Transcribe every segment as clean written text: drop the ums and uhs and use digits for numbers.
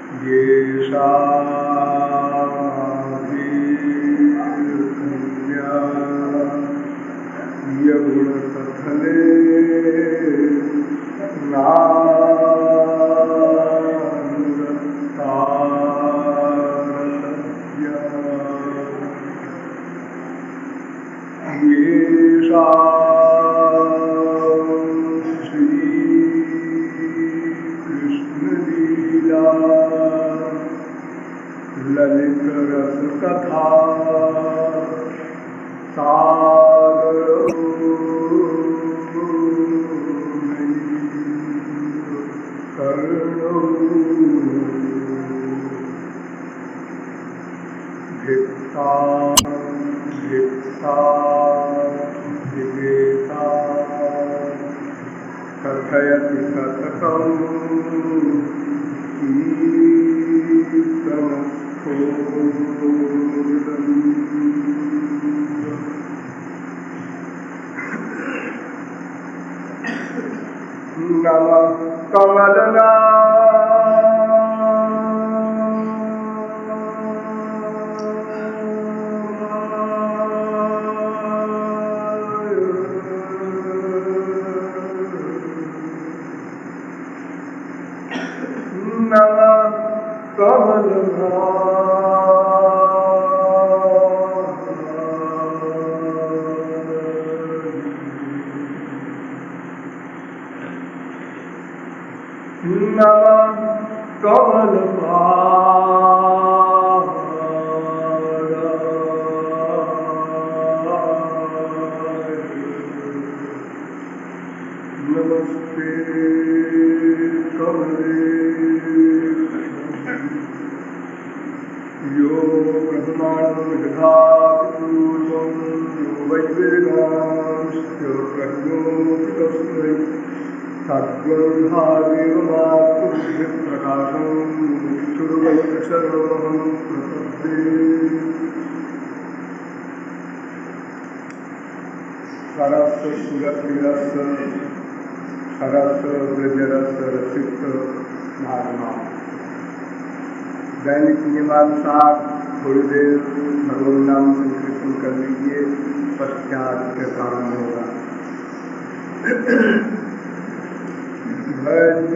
येषाभिकन्या यगुणकथने नानुरक्तारसव्या येषां श्रीकृष्णलीला ललितरसकथा कर्णो भिक्षा भिक्षा विवेका कथयति कथकं नमः कमलना नमः कमलना नमः नमस्ते कमले यो ब्रह्माणं विदधाति पूर्वं यो वै वेदांश्च प्रज्ञोति तस्मै तद्ब्रह्मादेव मातृप्रकाशं चुर्वैक्षरमहं प्रपद्ये सरस्य सुरक्रीडस्य सरस्य ब्रजरस्य रसिक भावना दैनिक नियमानुसार थोड़ी देर भगवान नाम संकीर्तन कर लीजिए, पश्चात के प्रारंभ होगा। भज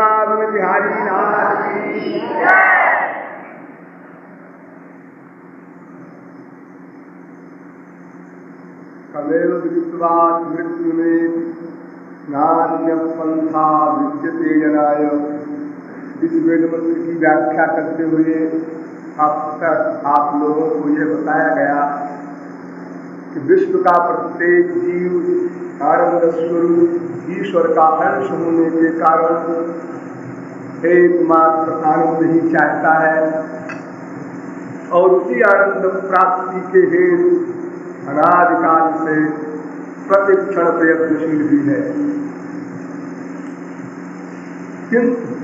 वृंदावन बिहारी लाल की जय। तमेव विदित्वा मृत्युमेव नान्यपन्था विद्यते जनाय। इस वेद मंत्र की व्याख्या करते हुए आप लोगों को यह बताया गया कि विश्व का प्रत्येक जीव आनंद स्वरूप ईश्वर का अंश होने के कारण एकमात्र आनंद ही चाहता है और उसी आनंद प्राप्ति के हेतु अनादिकाल से प्रतिक्षण प्रयत्नशील भी है। किंतु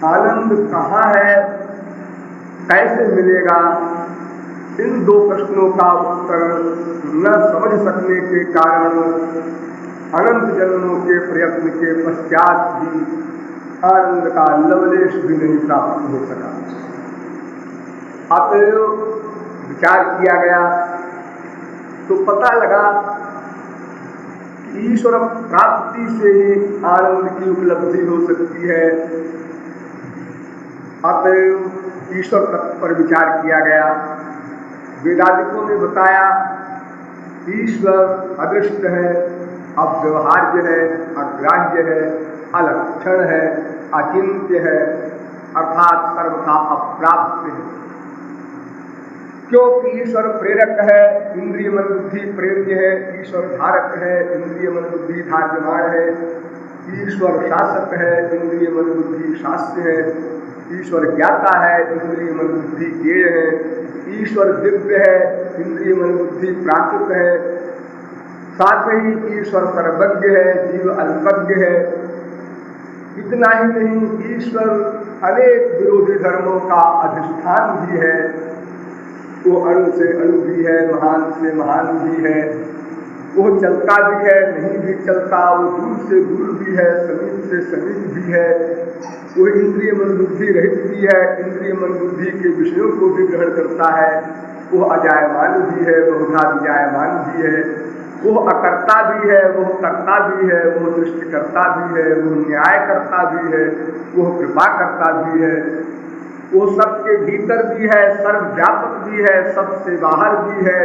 आनंद कहाँ है, कैसे मिलेगा, इन दो प्रश्नों का उत्तर न समझ सकने के कारण अनंत जन्मों के प्रयत्न के पश्चात भी आनंद का लवलेश भी नहीं प्राप्त हो सका। अतएव विचार किया गया तो पता लगा कि ईश्वर प्राप्ति से ही आनंद की उपलब्धि हो सकती है। अतएव ईश्वर तत्व पर विचार किया गया। वेदांतिकों ने बताया ईश्वर अदृष्ट है, अव्यवहार्य है, अग्राह्य है, अलक्षण है, अचिंत्य है, अर्थात सर्वथा अप्राप्त है। क्योंकि ईश्वर प्रेरक है, इंद्रिय मन बुद्धि प्रेर्य है, ईश्वर धारक है, इंद्रिय मन बुद्धि धार्यमान है, ईश्वर शासक है, इंद्रिय मन बुद्धि शास्य है, ईश्वर ज्ञाता है, इंद्रिय मन बुद्धि ज्ञेय है, ईश्वर दिव्य है, इंद्रिय मन बुद्धि प्राकृत है, साथ ही ईश्वर सर्वज्ञ है, जीव अल्पज्ञ है। इतना ही नहीं, ईश्वर अनेक विरोधी धर्मों का अधिष्ठान भी है। वो अणु से अणु भी है, महान से महान भी है, वो चलता भी है, नहीं भी चलता, वो दूर से दूर भी है, समीप से समीप भी है, वो इंद्रिय मन बुद्धि रहित भी है, इंद्रिय मन बुद्धि के विषयों को भी ग्रहण करता है, वो अजायमान भी है, बहुधा विजायमान भी है, वो अकर्ता भी है, वो कर्ता भी है, वो सृष्टिकर्ता भी है, वो न्याय करता भी है, वो कृपा करता भी है, वो सबके भीतर भी है, सर्वव्यापक भी है, सबसे बाहर भी है,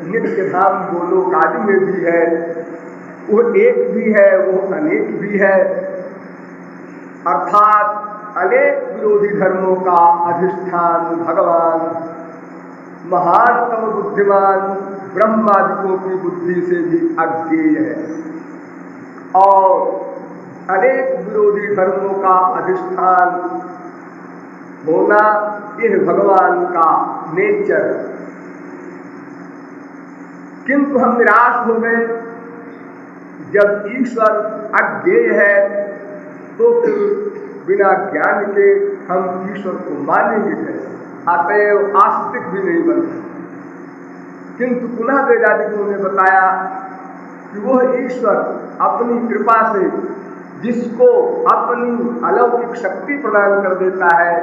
नित्य धाम गोलोक आदि में भी है, वो एक भी है, वो अनेक भी है, अर्थात अनेक विरोधी धर्मों का अधिष्ठान भगवान महानतम बुद्धिमान ब्रह्मादिकों की बुद्धि से भी अज्ञेय है और अनेक विरोधी धर्मों का अधिष्ठान होना यह भगवान का नेचर। किंतु हम निराश हो गए, जब ईश्वर अज्ञेय है तो फिर बिना ज्ञान के हम ईश्वर को मानेंगे कैसे, अतएव आस्तिक भी नहीं बन सकते। किंतु पुनः वेदांतिकों ने बताया कि वह ईश्वर अपनी कृपा से जिसको अपनी अलौकिक शक्ति प्रदान कर देता है,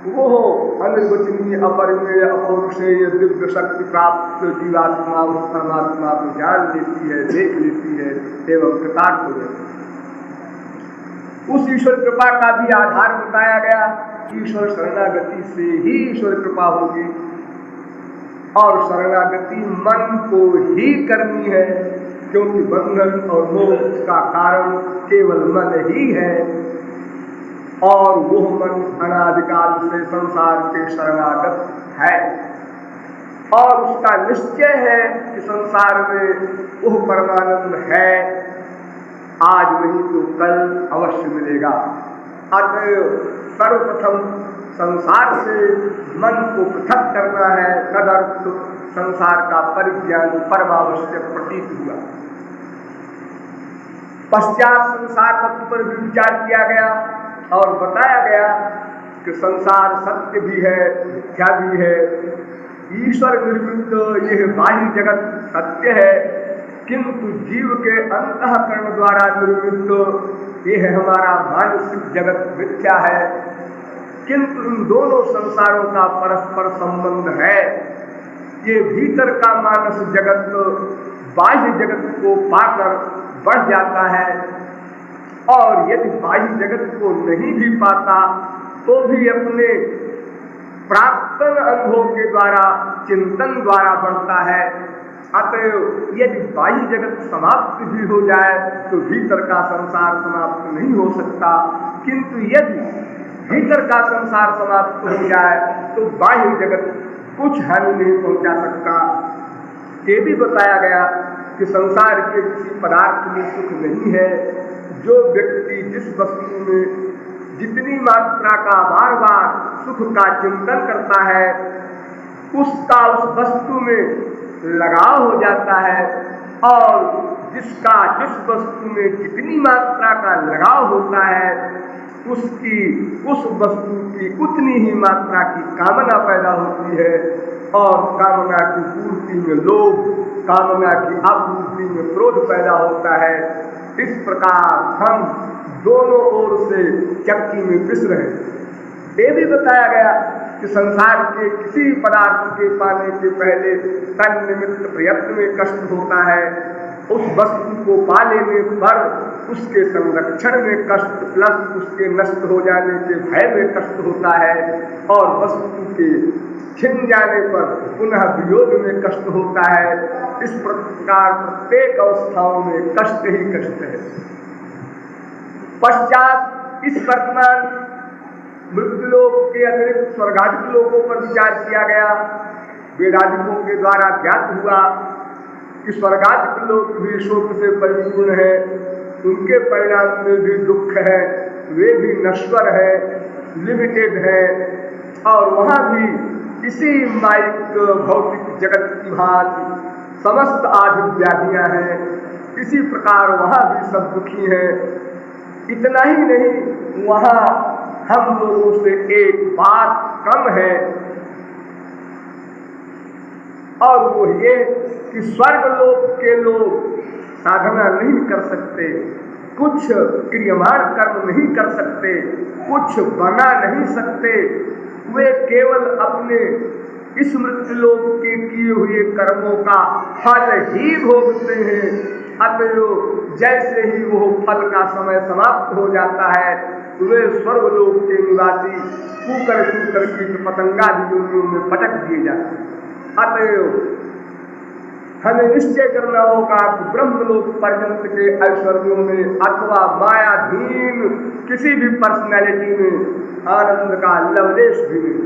वो अनिर्वचनीय अपरिमेय अपौरुषेय दिव्य शक्ति प्राप्त जीवात्मा उस परमात्मा को जान लेती है, देख लेती है एवं कृतार्थ हो जाती है। उस ईश्वर कृपा का भी आधार बताया गया। ईश्वर शरणागति से ही ईश्वर कृपा होगी और शरणागति मन को ही करनी है, क्योंकि बंधन और मोक्ष का कारण केवल मन ही है और वह मन अनादिकाल से संसार के शरणागत है और उसका निश्चय है कि संसार में वह परमानंद है, आज नहीं तो कल अवश्य मिलेगा। अतएव सर्वप्रथम संसार से मन को पृथक करना है, तदर्थ संसार का परिज्ञान परमावश्यक प्रतीत हुआ। पश्चात संसार तत्व पर भी विचार किया गया और बताया गया कि संसार सत्य भी है, मिथ्या भी है, ईश्वर निर्मित यह बाह्य जगत सत्य है, किंतु जीव के अंतःकरण द्वारा निर्मित यह हमारा मानसिक जगत मिथ्या है। किंतु इन दोनों संसारों का परस्पर संबंध है। ये भीतर का मानस जगत बाह्य जगत को पाकर बढ़ जाता है और यदि बाह्य जगत को नहीं भी पाता तो भी अपने प्राक्तन अनुभव के द्वारा, चिंतन द्वारा बढ़ता है। अतएव यदि बाह्य जगत समाप्त भी हो जाए तो भीतर का संसार समाप्त नहीं हो सकता, किंतु यदि भीतर का संसार समाप्त हो जाए तो बाह्य जगत कुछ हानि नहीं पहुंचा सकता। ये भी बताया गया कि संसार के किसी पदार्थ में सुख नहीं है। जो व्यक्ति जिस वस्तु में जितनी मात्रा का बार बार सुख का चिंतन करता है, उसका उस वस्तु में लगाव हो जाता है, और जिसका जिस वस्तु में जितनी मात्रा का लगाव होता है, उसकी उस वस्तु की उतनी ही मात्रा की कामना पैदा होती है, और कामना की पूर्ति में लोभ, कामना की आपूर्ति में क्रोध पैदा होता है। इस प्रकार हम दोनों ओर से चक्की में पिस रहे हैं। ये भी बताया गया कि संसार के किसी पदार्थ के पाने के पहले तन निमित्त प्रयत्न में कष्ट होता है, उस वस्तु को पा लेने पर उसके संरक्षण में कष्ट प्लस उसके नष्ट हो जाने के भय में कष्ट होता है, और वस्तु के छिन जाने पर पुनः वियोग में कष्ट होता है। इस प्रकार प्रत्येक अवस्थाओं में कष्ट ही कष्ट है। पश्चात इस वर्तमान मृत्युलोक के अतिरिक्त स्वर्गाधिक लोकों पर विचार किया गया। वेदाधिकों के द्वारा ज्ञात हुआ कि स्वर्गाधिक लोक भी शोक से परिपूर्ण है, उनके परिणाम में भी दुख है, वे भी नश्वर है, लिमिटेड है, और वहाँ भी इसी माइक भौतिक जगत की भांति समस्त आदि व्याधियां हैं। इसी प्रकार वहाँ भी सब दुखी हैं। इतना ही नहीं, वहाँ हम लोगों से एक बात कम है, और वो ये कि स्वर्ग लोक के लोग साधना नहीं कर सकते, कुछ क्रियमाण कर्म नहीं कर सकते, कुछ बना नहीं सकते। वे केवल अपने इस मृत्युलोक के किए हुए कर्मों का फल ही भोगते हैं। अतएव जैसे ही वो फल का समय समाप्त हो जाता है, वे स्वर्गलोक के निवासी कूकर कूकर कीट पतंगादि योनियों में पटक दिए जाते हैं। अतएव हमें निश्चय करना होगा कि ब्रह्मलोक पर्यंत के ऐश्वर्यों में अथवा मायाधीन किसी भी पर्सनैलिटी में आनंद का लवलेश भी नहीं।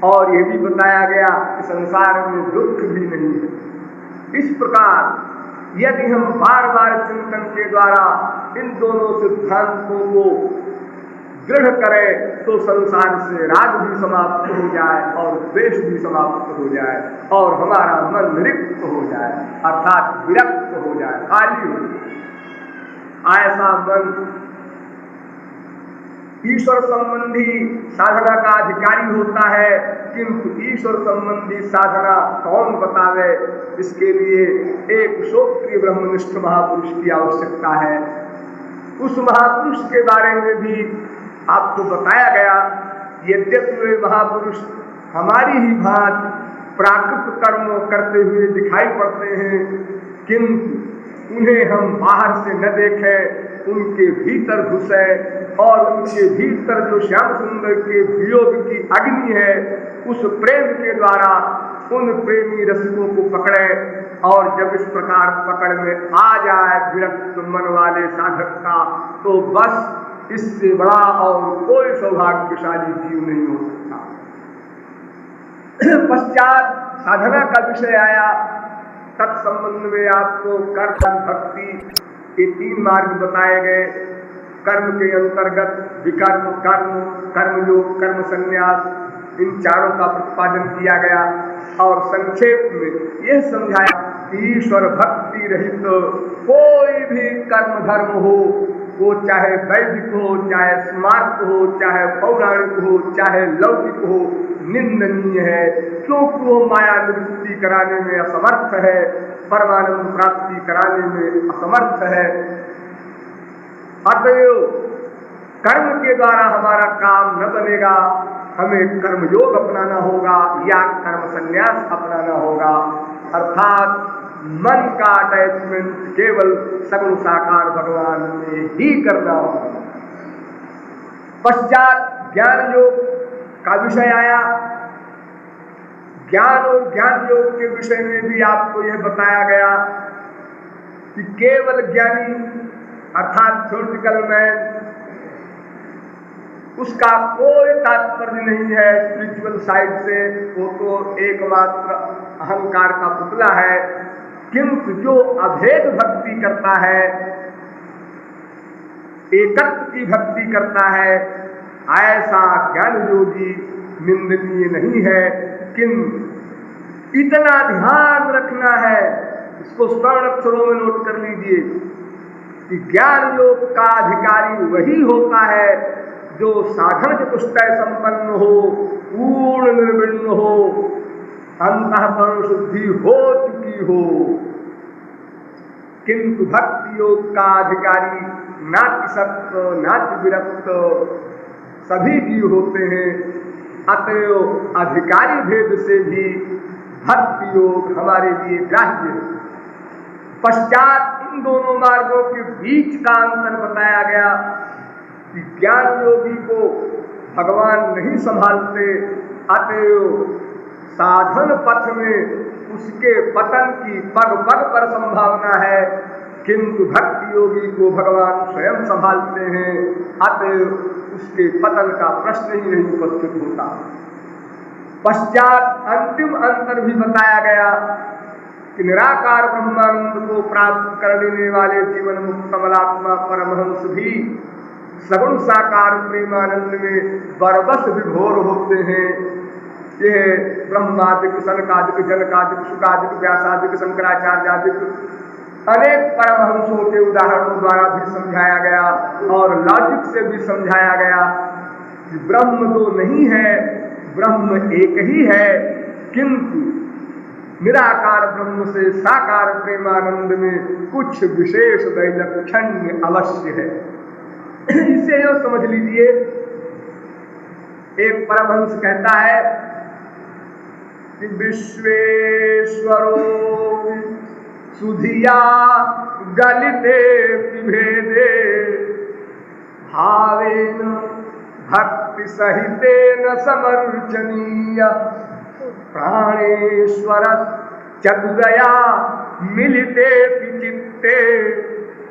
और यह भी बताया गया कि संसार में दुख भी नहीं है। इस प्रकार यदि हम बार बार चिंतन के द्वारा इन दोनों सिद्धांतों को दृढ़ करें तो संसार से राग भी समाप्त हो जाए और द्वेष भी समाप्त हो जाए, और हमारा मन रिक्त हो जाए, अर्थात विरक्त हो जाए, खाली हो जाए। ऐसा मन ईश्वर संबंधी साधना का अधिकारी होता है, किंतु ईश्वर संबंधी साधना कौन बतावे, इसके लिए एक श्रोत्रिय ब्रह्मनिष्ठ महापुरुष की आवश्यकता है। उस महापुरुष के बारे में भी आपको बताया गया। यद्यपि वे महापुरुष हमारी ही भांति प्राकृत कर्म करते हुए दिखाई पड़ते हैं, किंतु उन्हें हम बाहर से न देखें, उनके भीतर घुसे और उनके भीतर जो श्याम सुंदर के वियोग की अग्नि है, उस प्रेम के द्वारा उन प्रेमी रसिकों को पकड़े, और जब इस प्रकार पकड़ में आ जाए विरक्त मन वाले साधक का, तो बस इससे बड़ा और कोई सौभाग्यशाली जीव नहीं हो सकता। पश्चात साधना का विषय आया। तत्संबंध में आपको कर्म भक्ति के 3 मार्ग बताए गए। कर्म के अंतर्गत विकर्म कर्म, कर्मयोग, कर्म संन्यास, इन चारों का प्रतिपादन किया गया, और संक्षेप में यह समझाया कि ईश्वर भक्ति रहित कोई भी कर्म धर्म हो, वो चाहे वैदिक हो, चाहे स्मार्त हो, चाहे पौराणिक हो, चाहे लौकिक हो, निंदनीय है, क्योंकि वो माया निवृत्ति कराने में असमर्थ है, परमानंद प्राप्ति कराने में असमर्थ है। अतएव कर्म के द्वारा हमारा काम न बनेगा, हमें कर्मयोग अपनाना होगा या कर्म संन्यास अपनाना होगा। अर्थात मन का अटैचमेंट केवल सगुण साकार भगवान में ही करना होगा। पश्चात ज्ञान योग का विषय आया। ज्ञान और ज्ञान योग के विषय में भी आपको यह बताया गया कि केवल ज्ञानी अर्थात थ्योरेटिकल मैन, उसका कोई तात्पर्य नहीं है स्पिरिचुअल साइड से, वो तो एकमात्र अहंकार का पुतला है। किंतु जो अभेद भक्ति करता है, एकत्व की भक्ति करता है, ऐसा ज्ञान योगी निंदनीय नहीं है। किंतु इतना ध्यान रखना है, इसको स्वर्ण अक्षरों में नोट कर लीजिए कि ज्ञान योग का अधिकारी वही होता है जो साधन चतुष्टय संपन्न हो, पूर्ण निर्विण्ण हो, अंतःकरण शुद्धि हो चुकी हो। किंतु भक्ति योग का अधिकारी नातिशक्त नातिविरक्त सभी जीव होते हैं। अतएव अधिकारी भेद से भी भक्ति योग हमारे लिए ग्राह्य है। पश्चात इन दोनों मार्गों के बीच का अंतर बताया गया कि ज्ञान योगी को भगवान नहीं संभालते, अतएव साधन पथ में उसके पतन की पग पग पर संभावना है। किंतु भक्ति योगी को भगवान स्वयं संभालते हैं, अतएव उसके पतन का प्रश्न ही नहीं उपस्थित होता। पश्चात अंतिम अंतर भी बताया गया कि निराकार ब्रह्मानंद को प्राप्त कर लेने वाले जीवन मुक्त कमलात्मा परमहंस भी सगुण साकार प्रेमानंद में बरबस विभोर होते हैं। यह ब्रह्मादिक, सनकादिक, जनकादिक, शुकादिक, व्यासादिक, शंकराचार्यादिक अनेक परमहंसों के उदाहरणों द्वारा भी समझाया गया और लॉजिक से भी समझाया गया कि ब्रह्म तो नहीं है, ब्रह्म एक ही है, किंतु निराकार ब्रह्म से साकार प्रेमानंद में कुछ विशेष वैलक्षण्य अवश्य है। इसे जो समझ लीजिए, एक परमहंस कहता है कि विश्वेश्वरो सुधिया गलिते विभेदे भावेन भक्ति सहितेन समर्चनीय प्राणेश्वर चतुरया मिलिते चित्ते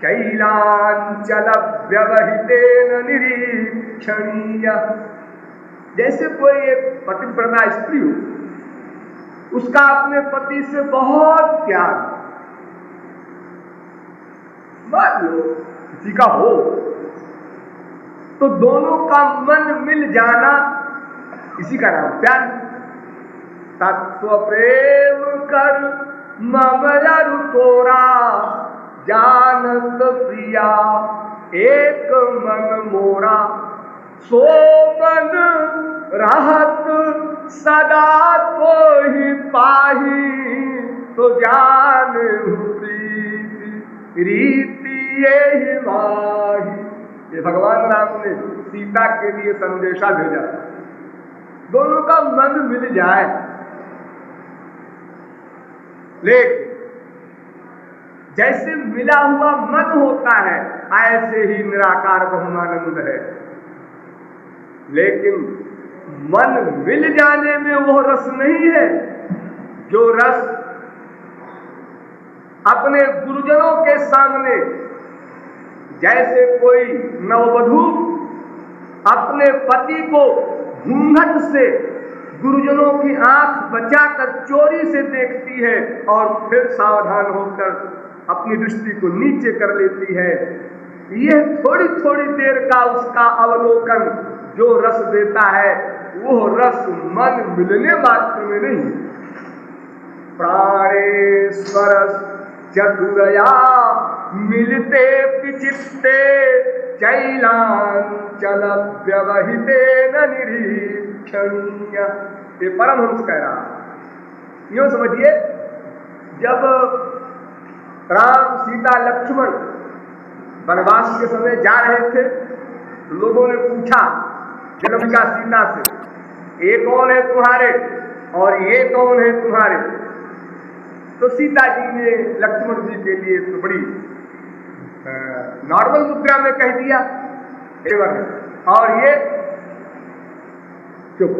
शैलांचल व्यवहितेन निरीक्षणीय। जैसे कोई एक पतिव्रता स्त्री हो, उसका अपने पति से बहुत प्यार, मान लो किसी का हो, तो दोनों का मन मिल जाना, इसी का नाम प्यार। तत्व प्रेम कर ममरु तोरा जानत प्रिया एक मन मोरा, सो मन रहत सदा तो ही पाही, तो जान प्रीति रीति यही माही। ये भगवान राम ने सीता के लिए संदेशा भेजा, दोनों का मन मिल जाए। लेकिन जैसे मिला हुआ मन होता है, ऐसे ही निराकार ब्रह्मानंद है। लेकिन मन मिल जाने में वो रस नहीं है जो रस अपने गुरुजनों के सामने, जैसे कोई नववधू अपने पति को घूंघट से गुरुजनों की आंख बचाकर चोरी से देखती है और फिर सावधान होकर अपनी दृष्टि को नीचे कर लेती है। यह थोड़ी थोड़ी देर का उसका अवलोकन जो रस देता है, वो रस मन मिलने मात्र में नहीं। प्राणेश्वर चतुरया मिलते पिचित्ते चैलांचल व्यवहितेन निरीक्षणीय। ये परमहंस कह रहा, यूं समझिए, जब राम सीता लक्ष्मण वनवास के समय जा रहे थे, लोगों ने पूछा जनमिका सीता से, ये कौन है तुम्हारे और ये कौन है तुम्हारे? तो सीता जी ने लक्ष्मण जी के लिए तो बड़ी नॉर्मल मुद्रा में कह दिया और ये चुप।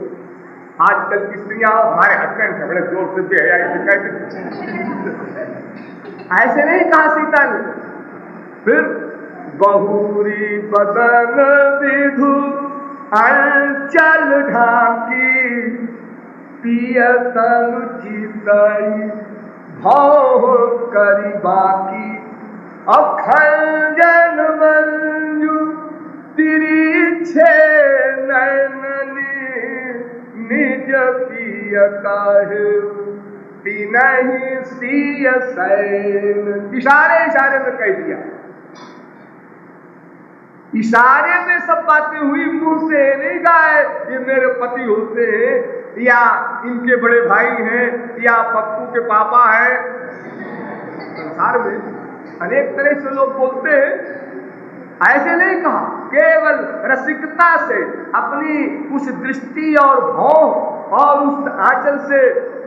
आजकल की स्त्रियां हमारे हस्बैंड बड़े जोर से बेहयाई कहते ऐसे नहीं कहा सीता ने। फिर बहुरी बदन विधु अंचल ढाकी पियतन चितई भव करी बाकी अखंजन मंजू तिरिछे नैननी निज पिय काहे नहीं सिय सैन। इशारे इशारे में कह दिया। इशारे में सब बातें हुई, मुंह से नहीं कहा ये मेरे पति होते हैं या इनके बड़े भाई हैं या पप्पू के पापा हैं। संसार में अनेक तरह से लोग बोलते हैं, ऐसे नहीं कहा। केवल रसिकता से अपनी उस दृष्टि और भाव और उस आंचल से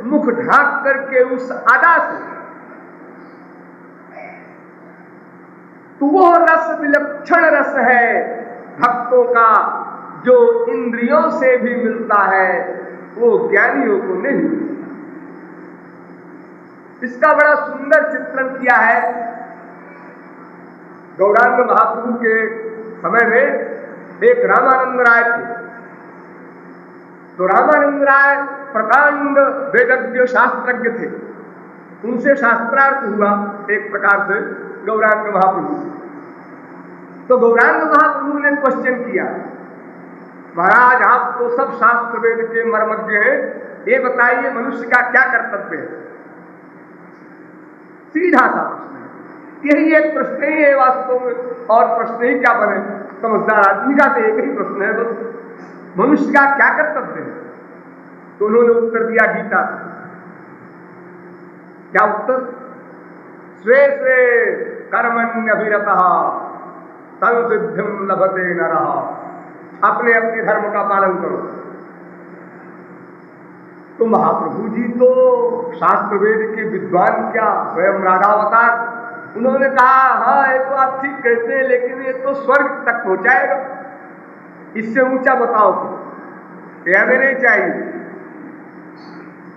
मुख ढांक करके उस अदा से, तो वो रस विलक्षण रस है भक्तों का जो इंद्रियों से भी मिलता है, वो ज्ञानियों को नहीं मिलता। इसका बड़ा सुंदर चित्रण किया है गौरांग महाप्रभु के समय में। एक रामानंद राय थे, तो रामानंद राय प्रकांड वेदज्ञ शास्त्रज्ञ थे। उनसे शास्त्रार्थ हुआ एक प्रकार से गौरांग महाप्रभु। तो गौरांग महाप्रभु ने क्वेश्चन किया, महाराज आप तो सब शास्त्र वेद के मर्मज्ञ हैं, ये बताइए मनुष्य का क्या कर्तव्य है। सीधा सा प्रश्न है, यही एक प्रश्न ही है वास्तव में, और प्रश्न ही क्या बने। समझदार आदमी का तो एक ही प्रश्न है बस, मनुष्य का क्या कर्तव्य है। तो उन्होंने उत्तर दिया गीता से। क्या उत्तर? स्वे स्वे कर्मण्यभिरतः संसिद्धिं लभते नरः। अपने अपने धर्म का पालन करो। तो महाप्रभु जी तो शास्त्र वेद के विद्वान, क्या स्वयं राधावतार। उन्होंने कहा हाँ ये तो आप ठीक कहते हैं, लेकिन ये तो स्वर्ग तक पहुंचाएगा, इससे ऊंचा बताओ ये हमें नहीं चाहिए।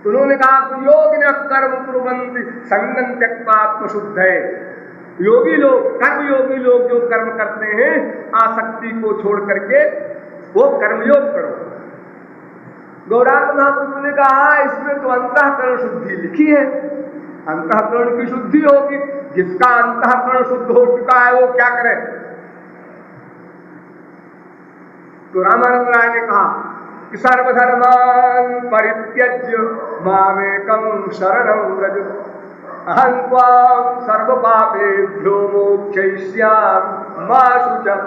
तो उन्होंने कहा योगिन कर्म कुर्वन्ति संगं त्यक्त्वा आत्मशुद्ध है। योगी लोग, कर्म योगी लोग जो कर्म करते हैं आसक्ति को छोड़ करके वो कर्मयोग करो। गौरांग महाप्रभु ने कहा इसमें तो अंतःकरण शुद्धि लिखी है, अंतःकरण की शुद्धि होगी। जिसका अंतःकरण शुद्ध हो चुका है वो क्या करे। तो रामानंद राय ने कहा कि सर्वधर्मान् परित्यज्य मामेकं शरणं व्रज अहं त्वां सर्वपापेभ्यो मोक्षयिष्यामि मा शुचः।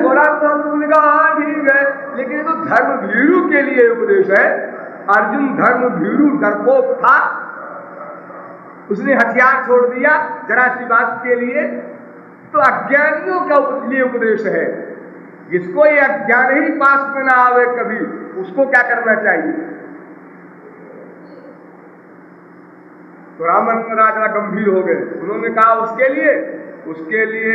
गौरांग महाप्रभु ने कहा ठीक है, लेकिन ये तो धर्म भीरु के लिए उपदेश है। अर्जुन धर्म भीरु डरपोक था, उसने हथियार छोड़ दिया जरा सी बात के लिए। तो अज्ञानियों का लिए उपदेश है। जिसको ये अज्ञान ही पास में ना आवे कभी, उसको क्या करना चाहिए। तो रामानंद राजा गंभीर हो गए। उन्होंने कहा उसके लिए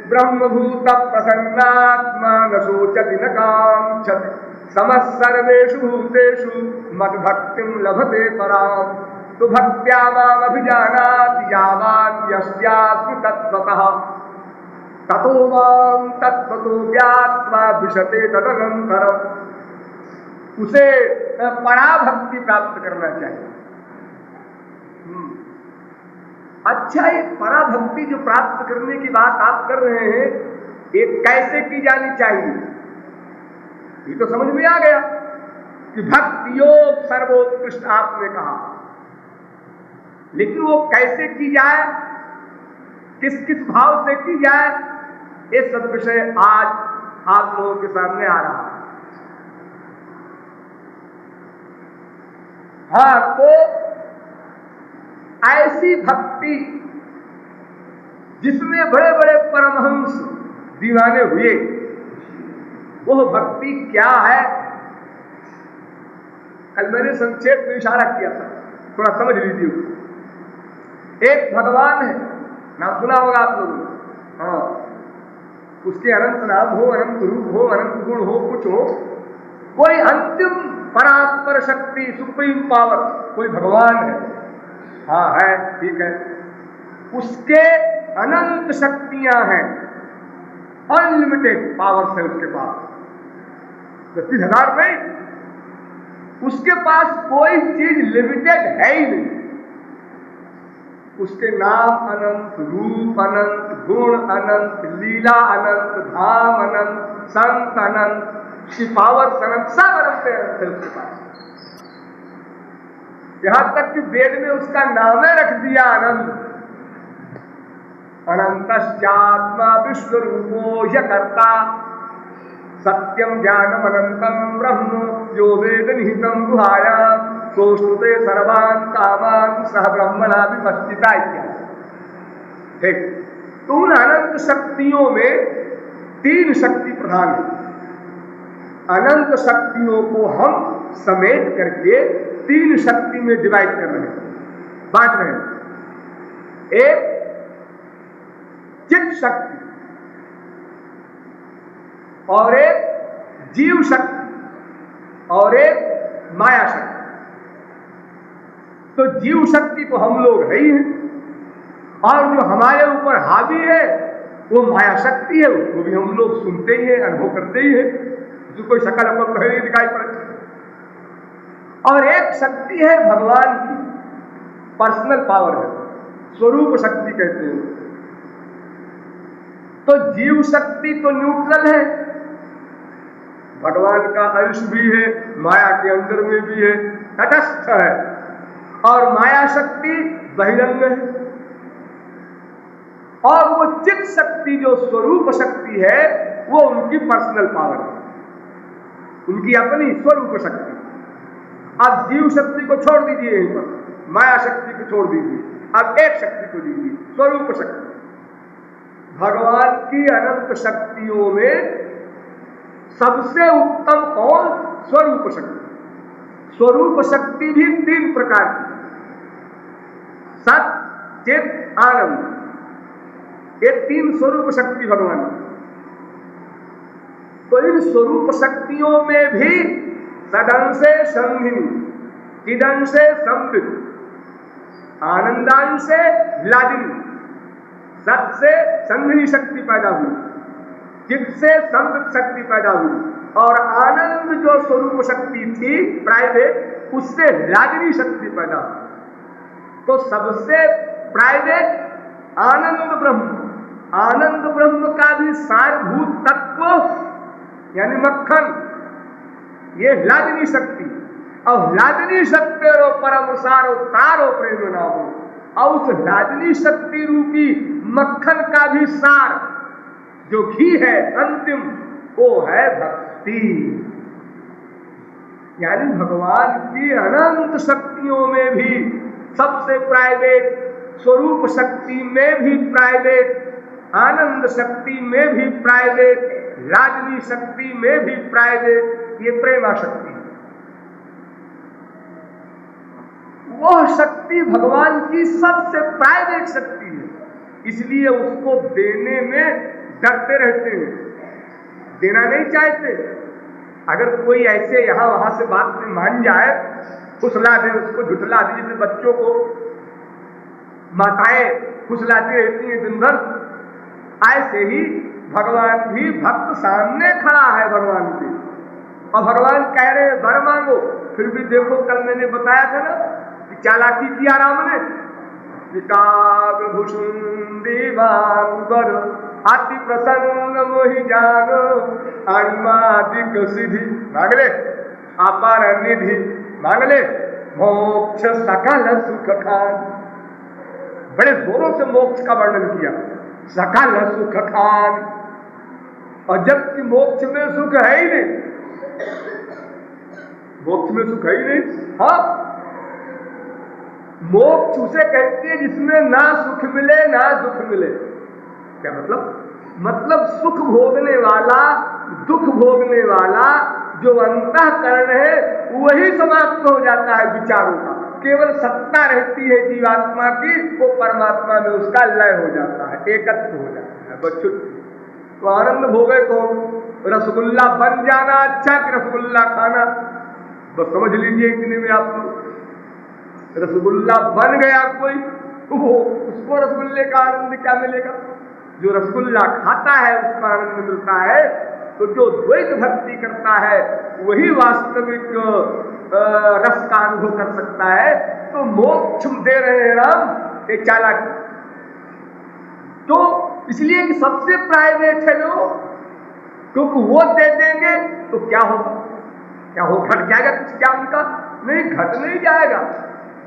ब्रह्मभूत प्रसन्नात्मा न शोचति न कांक्षति समः सर्वेषु भूतेषु मद्भक्तिं लभते पराम्। तो भक्त्या माम् अभिजानाति यावान् यस्यास्मि तत्त्वतः ततो मां तत्त्वतो ज्ञात्वा विशते तदनन्तरम्। उसे पराभक्ति प्राप्त करना चाहिए। अच्छा, ये पराभक्ति जो प्राप्त करने की बात आप कर रहे हैं, ये कैसे की जानी चाहिए? ये तो समझ में आ गया कि भक्ति योग सर्वोत्कृष्ट आपने कहा, लेकिन वो कैसे की जाए, किस किस भाव से की जाए, ये सब विषय आज आप लोगों के सामने आ रहा है। हाँ, तो ऐसी भक्ति जिसमें बड़े बड़े परमहंस दीवाने हुए, वो भक्ति क्या है? कल मैंने संक्षेप में इशारा किया था। थोड़ा समझ लीजिए। एक भगवान है, नाम सुना होगा आप लोगों ने, हाँ, उसके अनंत नाम हो, अनंत रूप हो, अनंत गुण हो, कुछ हो, कोई अंतिम परात्पर शक्ति, सुप्रीम पावर, कोई भगवान है, हाँ है, ठीक है, उसके अनंत शक्तियां हैं, अनलिमिटेड पावर्स है उसके पास, 32,000 नहीं, उसके पास कोई चीज लिमिटेड है ही नहीं। उसके नाम अनंत, रूप अनंत, गुण अनंत, लीला अनंत, धाम अनंत, संत अनंत, पावर्स अनंत, सब अनंत है उसके पास। यहां तक कि वेद में उसका नाम रख दिया अनंत, अनंतश्चात्मा विश्वरूपो ह्यकर्ता सत्यम ज्ञानम अनंतम ब्रह्म यो वेद निहितम गुहायाम सोष्णुते सर्वान् कामान् सह ब्रह्मणा विपश्चिता इत्यादि। ठीक, तो उन अनंत शक्तियों में 3 शक्ति प्रधान है। अनंत शक्तियों को हम समेट करके 3 शक्ति में डिवाइड कर रहे हैं, बांट रहे हैं। एक चित्त शक्ति और एक जीव शक्ति और एक माया शक्ति। तो जीव शक्ति तो हम लोग है ही हैं, और जो हमारे ऊपर हावी है वो माया शक्ति है, उसको भी हम लोग सुनते ही हैं, अनुभव करते ही हैं, जो कोई शक्ल हमको नहीं दिखाई पड़ती। और एक शक्ति है भगवान की, पर्सनल पावर है, स्वरूप शक्ति कहते हैं। तो जीव शक्ति तो न्यूट्रल है, भगवान का अंश भी है, माया के अंदर में भी है, तटस्थ है, और माया शक्ति बहिरंग है। और वो चित्त शक्ति जो स्वरूप शक्ति है वो उनकी पर्सनल पावर है, उनकी अपनी स्वरूप शक्ति। अब जीव शक्ति को छोड़ दीजिए यहीं पर, माया शक्ति को छोड़ दीजिए, अब एक शक्ति को दीजिए, स्वरूप शक्ति। भगवान की अनंत शक्तियों में सबसे उत्तम कौन? स्वरूप शक्ति। स्वरूप शक्ति भी 3 प्रकार की, सत, चित, आनंद, ये 3 स्वरूप शक्ति भगवान। तो इन स्वरूप शक्तियों में भी सदंशे संधिनी, चिदंशे समृद्ध, आनंदांशे लादिनी, सत से संधिनी शक्ति पैदा हुई, चित्त से समृद्ध शक्ति पैदा हुई, और आनंद जो स्वरूप शक्ति थी प्राइवेट, उससे लादिनी शक्ति पैदा हुई। तो सबसे प्राइवेट आनंद ब्रह्म, आनंद ब्रह्म का भी सारभूत तत्व यानी मक्खन, ये लादिनी शक्ति। और लादिनी शक्ति रो परम सारो तारो प्रेम नामो, और उस लादिनी शक्ति रूपी मक्खन का भी सार जो घी है अंतिम, वो है भक्ति। यानी भगवान की अनंत शक्तियों में भी सबसे प्राइवेट, स्वरूप शक्ति में भी प्राइवेट, आनंद शक्ति में भी प्राइवेट, लादिनी शक्ति में भी प्राइवेट, ये प्रेमा शक्ति है। वह शक्ति भगवान की सबसे प्राइवेट शक्ति है, इसलिए उसको देने में डरते रहते हैं, देना नहीं चाहते। अगर कोई ऐसे यहाँ वहां से बात से मान जाए, फुसला दे उसको, झुठला दे, जैसे बच्चों को माताएं फुसलाती रहती हैं दिन भर, ऐसे ही भगवान भी भक्त सामने खड़ा है भगवान के, और भगवान कह रहे हैं वर मांगो, फिर भी देखो कल मैंने बताया था ना कि चालाकी किया राम ने, भूषण दीवान अति प्रसन्न मोहि जान, अणिमादिक सिद्धि मांग ले, अपार निधि मांग ले, मोक्ष सकल सुख खान। बड़े जोरों से मोक्ष का वर्णन किया, सकल सुख खान, और जबकि मोक्ष में सुख है ही नहीं, मोक्ष में सुख है ही नहीं। हाँ, मोक्ष उसे कहते हैं जिसमें ना सुख मिले ना दुख मिले। क्या मतलब सुख भोगने वाला, दुख भोगने वाला जो अंतःकरण है वही समाप्त हो जाता है विचारों का, केवल सत्ता रहती है जीवात्मा की, वो परमात्मा में उसका लय हो जाता है, एकत्व हो जाता है। बच्चों तो आनंद भोगे कौन? रसगुल्ला बन जाना अच्छा कि रसगुल्ला खाना? बस समझ लीजिए इतने में आप लोग, रसगुल्ला बन गया कोई, वो उसको रसगुल्ले का आनंद क्या मिलेगा? जो रसगुल्ला खाता है उसका आनंद मिलता है। तो जो द्वैत भक्ति करता है वही वास्तविक रस का अनुभव कर सकता है। तो मोक्ष दे रहे हैं राम, एक चालाकी। तो इसलिए कि सबसे प्राइवेट है लोग, क्योंकि वो दे देंगे तो क्या होगा? क्या हो, घट जाएगा कुछ? क्या उनका नहीं, घट नहीं जाएगा।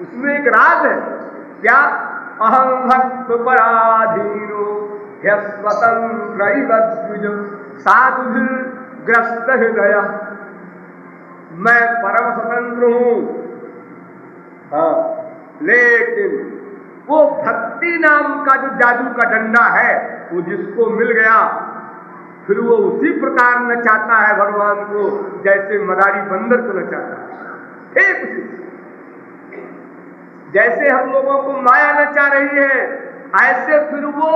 उसमें एक राज है, क्या? अहम भक्त पराधीनो स्वतंत्र साधु ग्रस्त हृदय, मैं परम स्वतंत्र हूं। हाँ, लेकिन वो भक्ति नाम का जो जादू का डंडा है, वो जिसको मिल गया फिर वो उसी प्रकार नचाता है भगवान को जैसे मदारी बंदर को नचाता है। ठीक उसी जैसे हम लोगों को माया नचा रही है, ऐसे फिर वो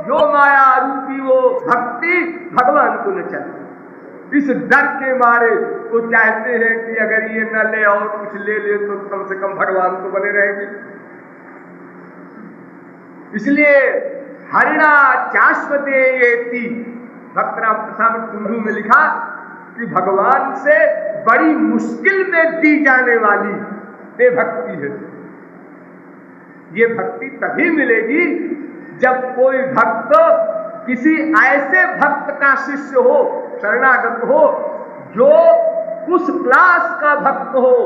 जो माया रूपी वो भक्ति भगवान को नचाती है। इस डर के मारे वो चाहते हैं कि अगर ये न ले और कुछ ले ले तो कम से कम भगवान तो बने रहेंगे। इसलिए हरिणा शाश्वते येति, भक्तराम प्रसाद सिंधु में लिखा कि भगवान से बड़ी मुश्किल में दी जाने वाली ये भक्ति है। ये भक्ति तभी मिलेगी जब कोई भक्त किसी ऐसे भक्त का शिष्य हो, शरणागत हो, जो उस क्लास का भक्त हो।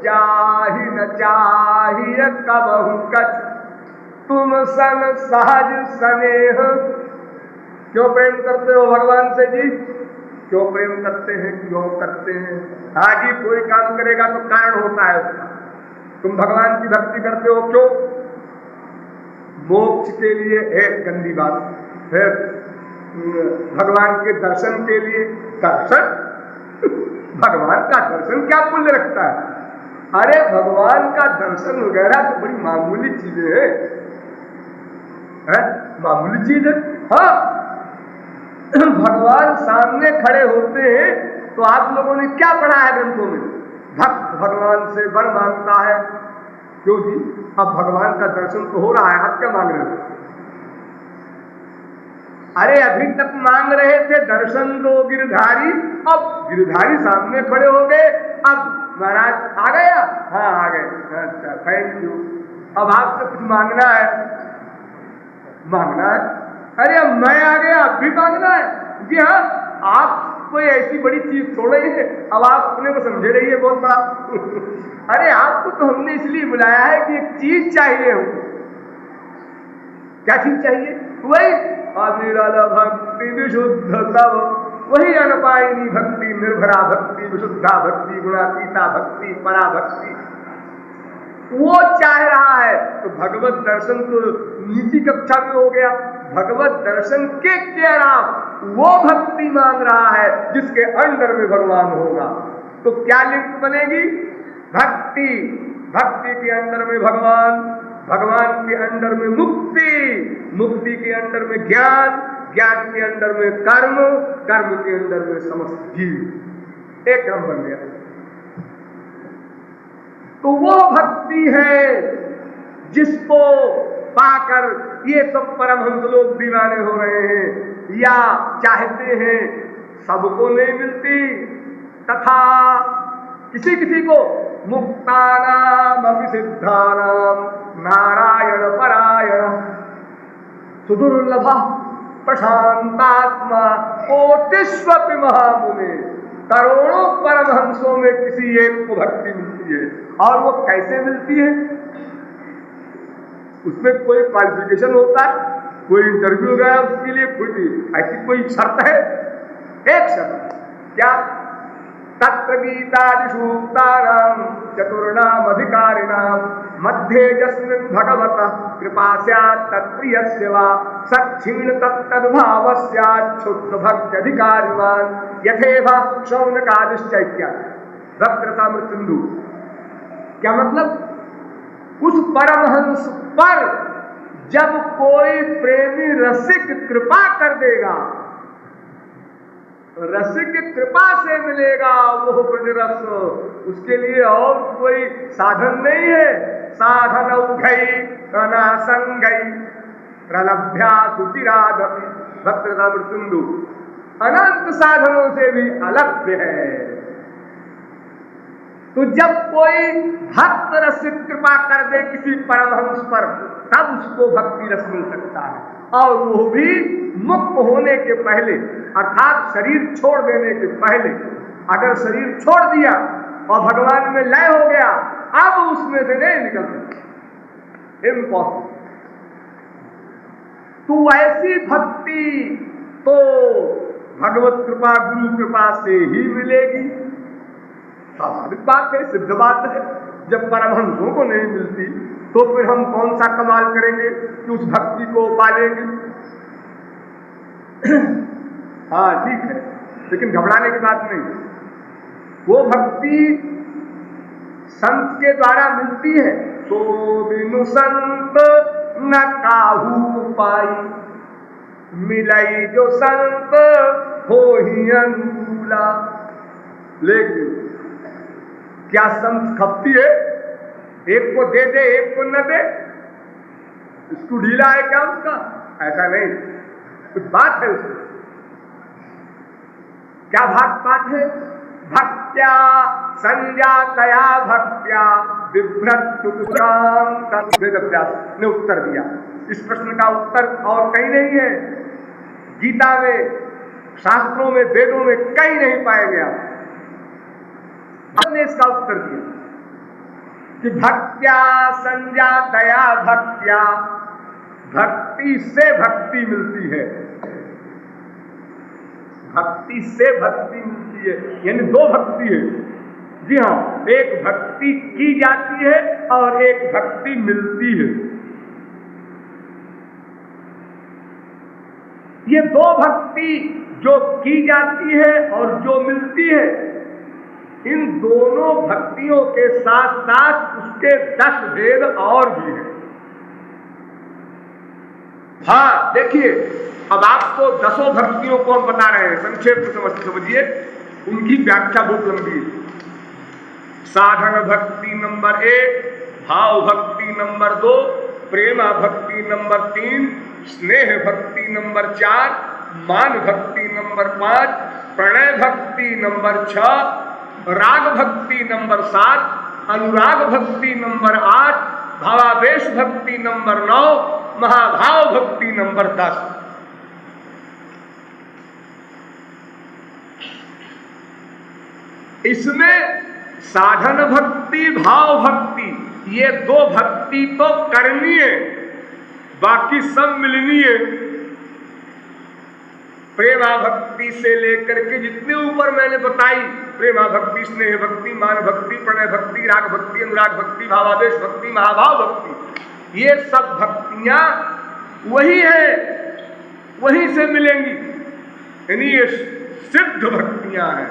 जाहि न चाहिए कबहु कछ, तुम सन सहज स्नेह। क्यों प्रेम करते हो भगवान से जी? क्यों प्रेम करते हैं? क्यों करते हैं? हाँ जी, कोई काम करेगा तो कारण होता है उसका। तुम भगवान की भक्ति करते हो क्यों? मोक्ष के लिए। एक गंदी बात है, भगवान के दर्शन के लिए। दर्शन? भगवान का दर्शन क्या पुण्य रखता है? अरे भगवान का दर्शन वगैरह तो बड़ी मामूली चीजें हैं, मामूली चीज है। हाँ, भगवान सामने खड़े होते हैं तो आप लोगों ने क्या पढ़ा है ग्रंथों में? भक्त भगवान से वर मांगता है। क्यों जी? अब भगवान का दर्शन तो हो रहा है, आप क्या मांग रहे हो? अरे अभी तक मांग रहे थे दर्शन दो गिरधारी, अब गिरधारी सामने खड़े हो गए। अब महाराज आ गया? हाँ आ गए, अच्छा थैंक यू। अब आपसे कुछ मांगना है? मांगना है? अरे अब मैं आ गया, अब भी मांगना है? जी हाँ, आप कोई ऐसी बड़ी चीज छोड़ रही है, अब आप अपने को समझे रही है बहुत बड़ा। अरे आपको तो हमने इसलिए बुलाया है कि एक चीज चाहिए हमको। क्या चीज चाहिए? वही अविरल भक्ति विशुद्ध सब, वही अनपायनी भक्ति, निर्भरा भक्ति, विशुद्धा भक्ति, गुणातीता भक्ति, परा भक्ति, वो चाह रहा है। तो भगवत दर्शन तो नीति कक्षा में हो गया, भगवत दर्शन के अलावा वो भक्ति मांग रहा है जिसके अंडर में भगवान होगा। तो क्या लिंक बनेगी? भक्ति, भक्ति के अंडर में भगवान, भगवान के अंडर में मुक्ति, मुक्ति के अंडर में ज्ञान, ज्ञान के अंडर में कर्म, कर्म के अंडर में समस्त जीव। एक क्रम बन गया। तो वो भक्ति है जिसको पाकर ये सब परमहंस लोग दीवाने हो रहे हैं या चाहते हैं। सबको नहीं मिलती, तथा किसी किसी को मुक्तानाम अपि सिद्धानाम नारायण परायण सुदुर्लभ प्रशांतात्मा कोटिष्वपि महामुने, करोड़ों परमहंसों में किसी एक को भक्ति मिलती है। और वो कैसे मिलती है? उसमें कोई क्वालिफिकेशन होता है, कोई इंटरव्यू गया उसके लिए, कोई ऐसी कोई शर्त है? एक शर्त क्या? तत्र गीतादिसूक्तानां चतुर्णाम अधिकारिणाम मध्ये यस्मिन् भगवतः कृपा स्यात् तत्प्रियस्य वा सक्षीण तत्तद्भावः स्यात् शुद्ध भक्त्यधिकारिवान् यथेवा शौनकादिश्च इत्यादि। भक्तरसामृत सिंधु। क्या मतलब? उस परमहंस पर जब कोई प्रेमी रसिक कृपा कर देगा, रसिक कृपा से मिलेगा वो ब्रजरस, उसके लिए और कोई साधन नहीं है। साधन उघई अनासंगई प्रलभ्या सुचिरादपि भद्रता मृत्युंदु, अनंत साधनों से भी अलग है। तो जब कोई भक्त रसिक कृपा कर दे किसी परमहंस पर, तब उसको भक्ति रस मिल सकता है, और वो भी मुक्त होने के पहले, अर्थात शरीर छोड़ देने के पहले। अगर शरीर छोड़ दिया और भगवान में लय हो गया, अब उसमें से नहीं निकल सकता, इम्पॉसिबल। तो ऐसी भक्ति तो भगवत कृपा गुरु कृपा से ही मिलेगी। स्वाभाविक बात है, सिद्ध बात है। जब परमहंसों को नहीं मिलती तो फिर हम कौन सा कमाल करेंगे कि उस भक्ति को पालेंगे। हाँ ठीक है, लेकिन घबराने की बात नहीं। वो भक्ति संत के द्वारा मिलती है। तो बिनु संत न काहू पाई, मिलाई जो संत हो ही अनुकूला। लेकिन क्या संत खपती है? एक को दे दे एक को न दे, इसको ढीला है क्या उसका? ऐसा नहीं, कुछ बात है उसमें। क्या बात है? भक्त्या संजातया भक्त्या बिभ्रत ने उत्तर दिया। इस प्रश्न का उत्तर और कहीं नहीं है, गीता में, शास्त्रों में, वेदों में कहीं नहीं पाया गया। हमने इसका उत्तर दिया कि भक्त्या संजातया भक्त्या, भक्ति से भक्ति मिलती है। भक्ति से भक्ति मिलती है, यानी दो भक्ति है। जी हाँ, एक भक्ति की जाती है और एक भक्ति मिलती है। ये दो भक्ति जो की जाती है और जो मिलती है, इन दोनों भक्तियों के साथ साथ उसके 10 भेद और भी हैं। हाँ देखिए, अब आपको 10 भक्तियों को हम बता रहे हैं, संक्षेप में समझिए, उनकी व्याख्या बहुत लंबी है। साधन भक्ति नंबर 1, भाव भक्ति नंबर 2, प्रेमा भक्ति नंबर 3, स्नेह भक्ति नंबर 4, मान भक्ति नंबर 5, प्रणय भक्ति नंबर 6, राग भक्ति नंबर 7, अनुराग भक्ति नंबर 8, भावावेश भक्ति नंबर 9, महाभाव भक्ति नंबर 10। इसमें साधन भक्ति, भाव भक्ति, ये 2 भक्ति तो करनी है, बाकी सब मिलनी है। प्रेमा भक्ति से लेकर के जितने ऊपर मैंने बताई, प्रेमा भक्ति, स्नेह भक्ति, मान भक्ति, प्रणय भक्ति, राग भक्ति, अनुराग भक्ति, भावावेश भक्ति, महाभाव भक्ति, ये सब भक्तियां वही है, वहीं से मिलेंगी। यानी ये सिद्ध भक्तियां हैं,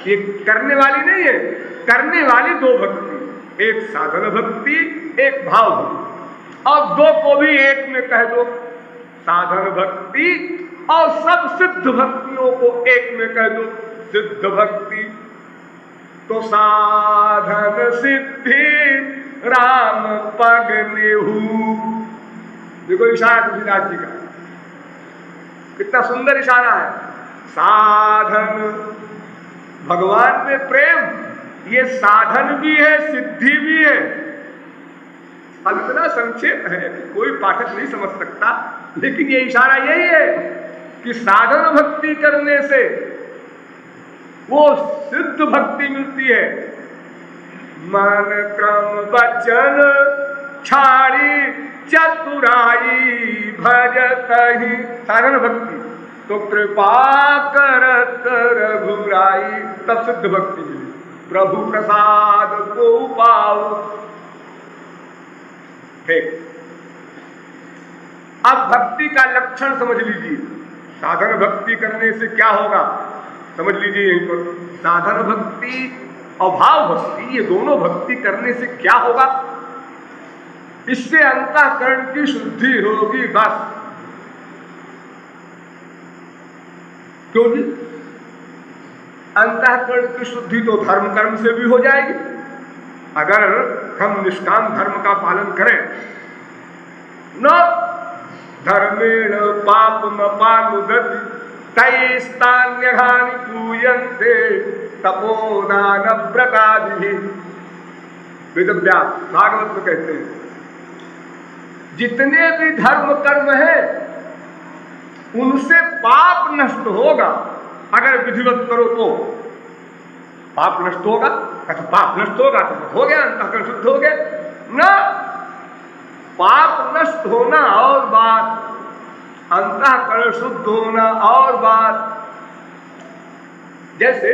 ये करने वाली नहीं है। करने वाली 2 भक्ति, एक साधन भक्ति, एक भाव भक्ति, और 2 को भी एक में कह दो, साधन भक्ति, और सब सिद्ध भक्तियों को एक में कह दो, सिद्ध भक्ति। तो साधन सिद्धि राम पग नेहू। देखो इशारा तुलसीदास जी का, कितना सुंदर इशारा है। साधन, भगवान में प्रेम, ये साधन भी है, सिद्धि भी है। अब इतना संक्षेप है कि कोई पाठक नहीं समझ सकता, लेकिन ये इशारा यही है कि साधन भक्ति करने से वो सिद्ध भक्ति मिलती है। मन क्रम वचन छाड़ी चतुराई भजत ही, साधन भक्ति। तो कृपा करत रघुराई, तब सिद्ध भक्ति मिली। प्रभु प्रसाद को पाओ। ठीक, अब भक्ति का लक्षण समझ लीजिए। साधन भक्ति करने से क्या होगा समझ लीजिए यहीं पर। साधन भक्ति और भाव भक्ति, ये दोनों भक्ति करने से क्या होगा? इससे अंतःकरण की शुद्धि होगी बस। क्योंकि अंतःकरण की शुद्धि तो धर्म कर्म से भी हो जाएगी। अगर हम निष्काम धर्म का पालन करें, न धर्मेण पापमपानुदति तैस्तान्यघानि पूयन्ते तपोदान व्रतादिभिः। वेदव्यास भागवत में कहते हैं, जितने भी धर्म कर्म है उनसे पाप नष्ट होगा। अगर विधिवत करो तो पाप नष्ट होगा, तो पाप नष्ट होगा तो हो गया, अंतःकरण शुद्ध हो गया। न पाप नष्ट होना और बात, अंतःकरण शुद्ध होना और बात। जैसे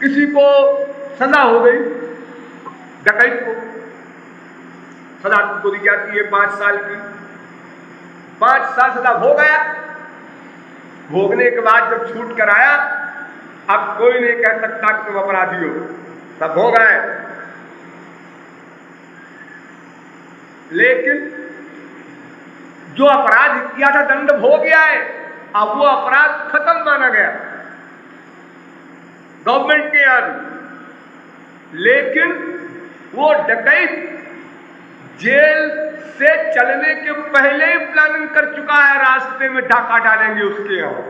किसी को सजा हो गई, डकैत को सजा को दी जाती है 5 साल की। 5 साल सजा हो गया, भोगने के बाद जब छूट कर आया, अब कोई नहीं कह सकता कि तुम अपराधी हो, सब हो गए। लेकिन जो अपराध किया था दंड हो गया है, अब वो अपराध खत्म माना गया गवर्नमेंट के यहाँ। लेकिन वो डकैत जेल से चलने के पहले ही प्लानिंग कर चुका है, रास्ते में डाका डालेंगे उसके यहाँ,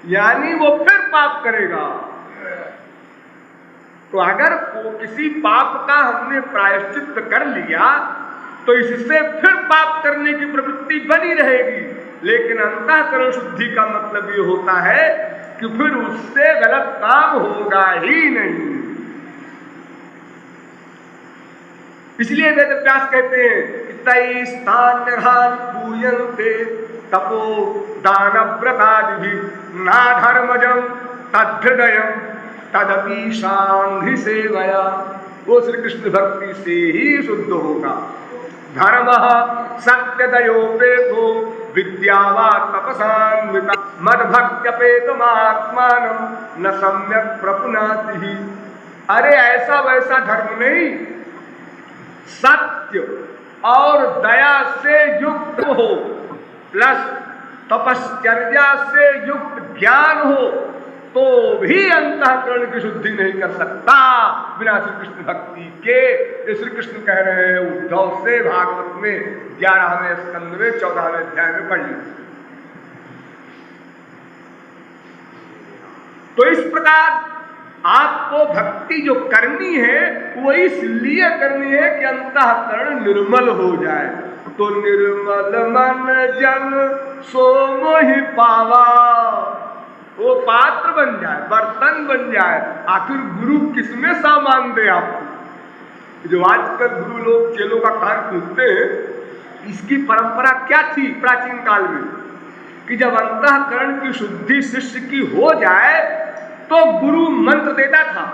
यानी वो फिर पाप करेगा। तो अगर किसी पाप का हमने प्रायश्चित कर लिया तो इससे फिर पाप करने की प्रवृत्ति बनी रहेगी। लेकिन अंतःकरण शुद्धि का मतलब ये होता है कि फिर उससे गलत काम होगा ही नहीं। इसलिए वेदव्यास कहते हैं, तैस्तान्यघानि पूयन्ते तपो दान व्रतादिभिः ना धर्मजं तद्धृदयं तदपि सांघ्रि सेवया। वो श्री कृष्ण भक्ति से ही शुद्ध होगा। धर्म सत्यदयोपेतो विद्या वा तपसान्विता मद्भक्त्यपेतमात्मानं न सम्यक प्रपुनाति। अरे ऐसा वैसा धर्म नहीं, सत्य और दया से युक्त हो प्लस तपश्चर्या से युक्त ज्ञान हो तो भी अंतःकरण की शुद्धि नहीं कर सकता बिना श्री कृष्ण भक्ति के। ये श्री कृष्ण कह रहे हैं उद्धव से भागवत में 11वें स्कंद में 14वें अध्याय में पढ़ लीजिए। तो इस प्रकार आपको भक्ति जो करनी है वो इसलिए करनी है कि अंतःकरण निर्मल हो जाए। तो निर्मल मन जन सो मोहि पावा, वो पात्र बन जाए, बर्तन बन जाए। आखिर गुरु किसमें सामान दे आपको? जो आजकल गुरु लोग चेलों का कान पूछते हैं, इसकी परंपरा क्या थी प्राचीन काल में कि जब अंतःकरण की शुद्धि शिष्य की हो जाए तो गुरु मंत्र देता था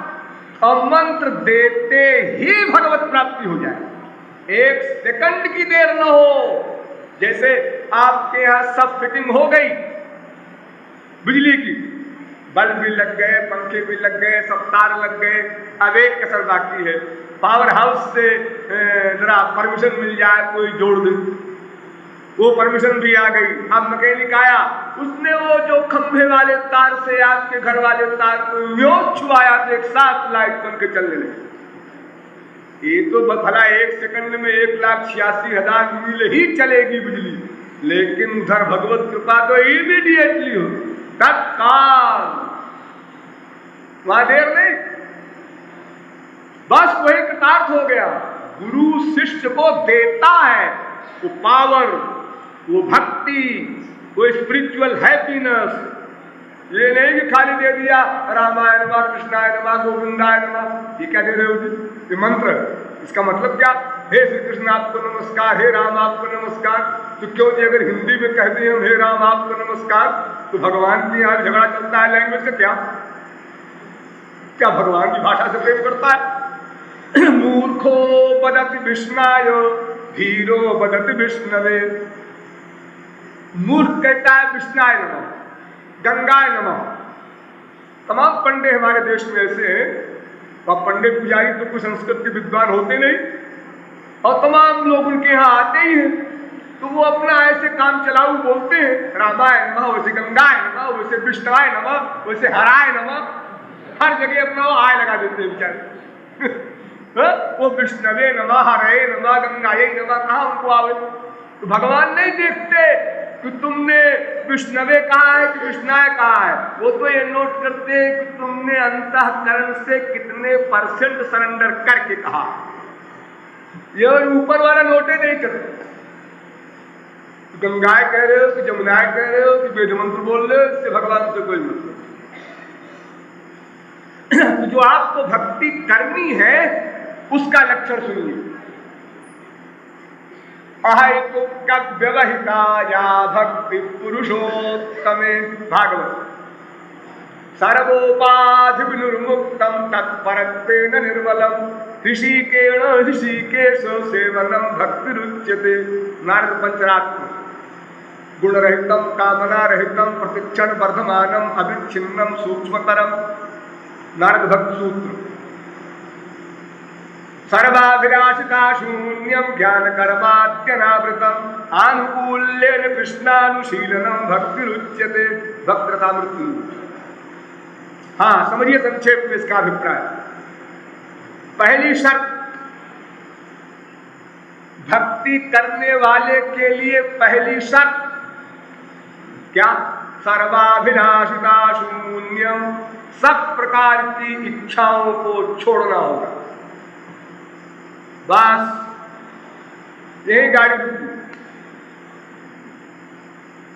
और मंत्र देते ही भगवत प्राप्ति हो जाए, 1 सेकंड की देर न हो। जैसे आपके यहां सब फिटिंग हो गई बिजली की, बल्ब भी लग गए, पंखे भी लग गए, सब तार लग गए, अब एक कसर बाकी है, पावर हाउस से जरा परमिशन मिल जाए, कोई जोड़ दे। वो परमिशन भी आ गई। अब मैकेनिक आया, उसने वो जो खंभे वाले तार से आपके घर वाले तार को यूं छुआया तो एक साथ लाइट बन के चलने लगी। ये तो भला 1 सेकंड में 1,86,000 मील ही चलेगी बिजली, लेकिन उधर भगवत कृपा तो इमीडिएटली हो, तत्काल, वहां देर नहीं, बस वही कृतार्थ हो गया। गुरु शिष्य को देता है वो पावर, वो भक्ति, वो स्पिरिचुअल हैप्पीनेस। ये नहीं कि खाली दे दिया रामाय नमः, कृष्णाय नमः, गोविंदाय नमः। ये क्या दे रहे हो जी? ये मंत्र, इसका मतलब क्या? हे श्री कृष्ण आपको नमस्कार, हे राम आपको नमस्कार। तो क्यों जी अगर हिंदी में कह दिए हम हे राम आपको नमस्कार तो भगवान की यहाँ झगड़ा चलता है लैंग्वेज का? क्या भगवान की भाषा से प्रेम करता है? मूर्खो बदति विष्णाय धीरो बदति विष्णवे। मूर्ख कहता है विष्णाय नमः, गंगाय नमः। तमाम पंडे हमारे देश में ऐसे हैं, और पंडे पुजारी तो कोई संस्कृत के विद्वान होते नहीं, और तमाम लोग उनके यहाँ आते ही हैं, तो वो अपना ऐसे काम चलाऊ बोलते हैं, रामाय नमः, वैसे गंगाय नमः, वैसे विष्णुवाय नमः, वैसे हराय नमः, हर जगह अपना वो आय लगा देते हैं बेचारे। वो विष्णवे नमः, हरे नमः, गंगाय नमः, कहाँ उनको आवे? तो भगवान नहीं देखते कि तुमने विष्णवे कहा है कि विष्णाय कहा है, वो तो ये नोट करते हैं कि तुमने अंतःकरण से कितने % सरेंडर करके कहा। ये ऊपर वाला नोटे नहीं करते। गंगाए कह रहे हो कि जमुनाए कह रहे हो कि वेद मंत्र बोल रहे हो, इससे भगवान से कोई मतलब। तो जो आपको भक्ति करनी है उसका लक्षण सुनिए। अहैतु व्यवहिता या भक्ति पुरुषोत्तमे, भागवत। सर्वोपाधि विनिर्मुक्तम तत्परत्वेन निर्मलम ऋषिकेण ऋषिकेश सेवनम भक्तिरुच्यते। नारद पंचरात्र। गुणरहितम कामनारहितम प्रतिक्षण वर्धमानम अविच्छिन्नम सूक्ष्मतरम। नारद भक्त सूत्र। सर्वाभिलाषिता शून्यम ज्ञान कर्माद्यनावृतम आनुकूल्येन कृष्णानुशीलनम भक्तिरुच्यते। भक्तृता मृत्यु। हाँ, समझिए संक्षेप में इसका अभिप्राय। पहली शर्त, भक्ति करने वाले के लिए पहली शर्त क्या? सर्वाभिलाषिता शून्यम, सब प्रकार की इच्छाओं को छोड़ना होगा। बस यही गाड़ी रुकी।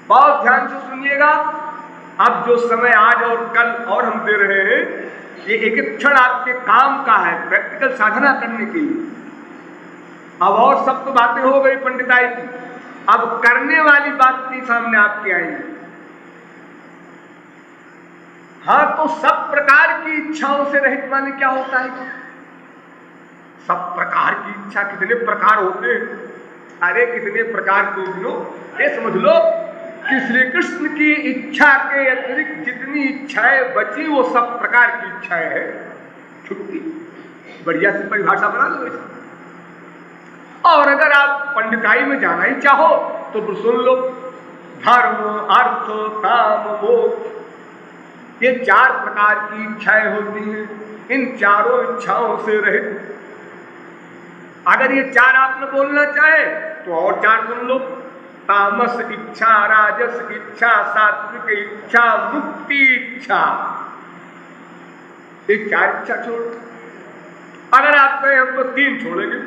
बहुत ध्यान से सुनिएगा। अब जो समय आज और कल और हम दे रहे हैं, ये एक एक क्षण आपके काम का है, प्रैक्टिकल साधना करने के लिए। अब और सब तो बातें हो गई पंडिताई की, अब करने वाली बात भी सामने आपके आएंगी। हाँ, तो सब प्रकार की इच्छाओं से रहित माने क्या होता है? सब प्रकार की इच्छा, कितने प्रकार होते हैं? अरे कितने प्रकार के दिनों, ये समझ लो कि श्री कृष्ण की इच्छा के अतिरिक्त जितनी इच्छाएं बची वो सब प्रकार की इच्छाएं हैं। छुट्टी बढ़िया सी परिभाषा बना लो इसे। और अगर आप पंडिताई में जाना ही चाहो तो सुन लो, धर्म, अर्थ, काम, मोक्ष, ये 4 प्रकार की इच्छाएं होती हैं। इन चारों इच्छाओं से रहित अगर ये 4 आपने बोलना चाहे तो और 4 सुन लो। तामस इच्छा, राजस इच्छा, सात्विक इच्छा, मुक्ति इच्छा। ये 4 इच्छा छोड़। अगर आप कहें हम तो 3 छोड़ेंगे,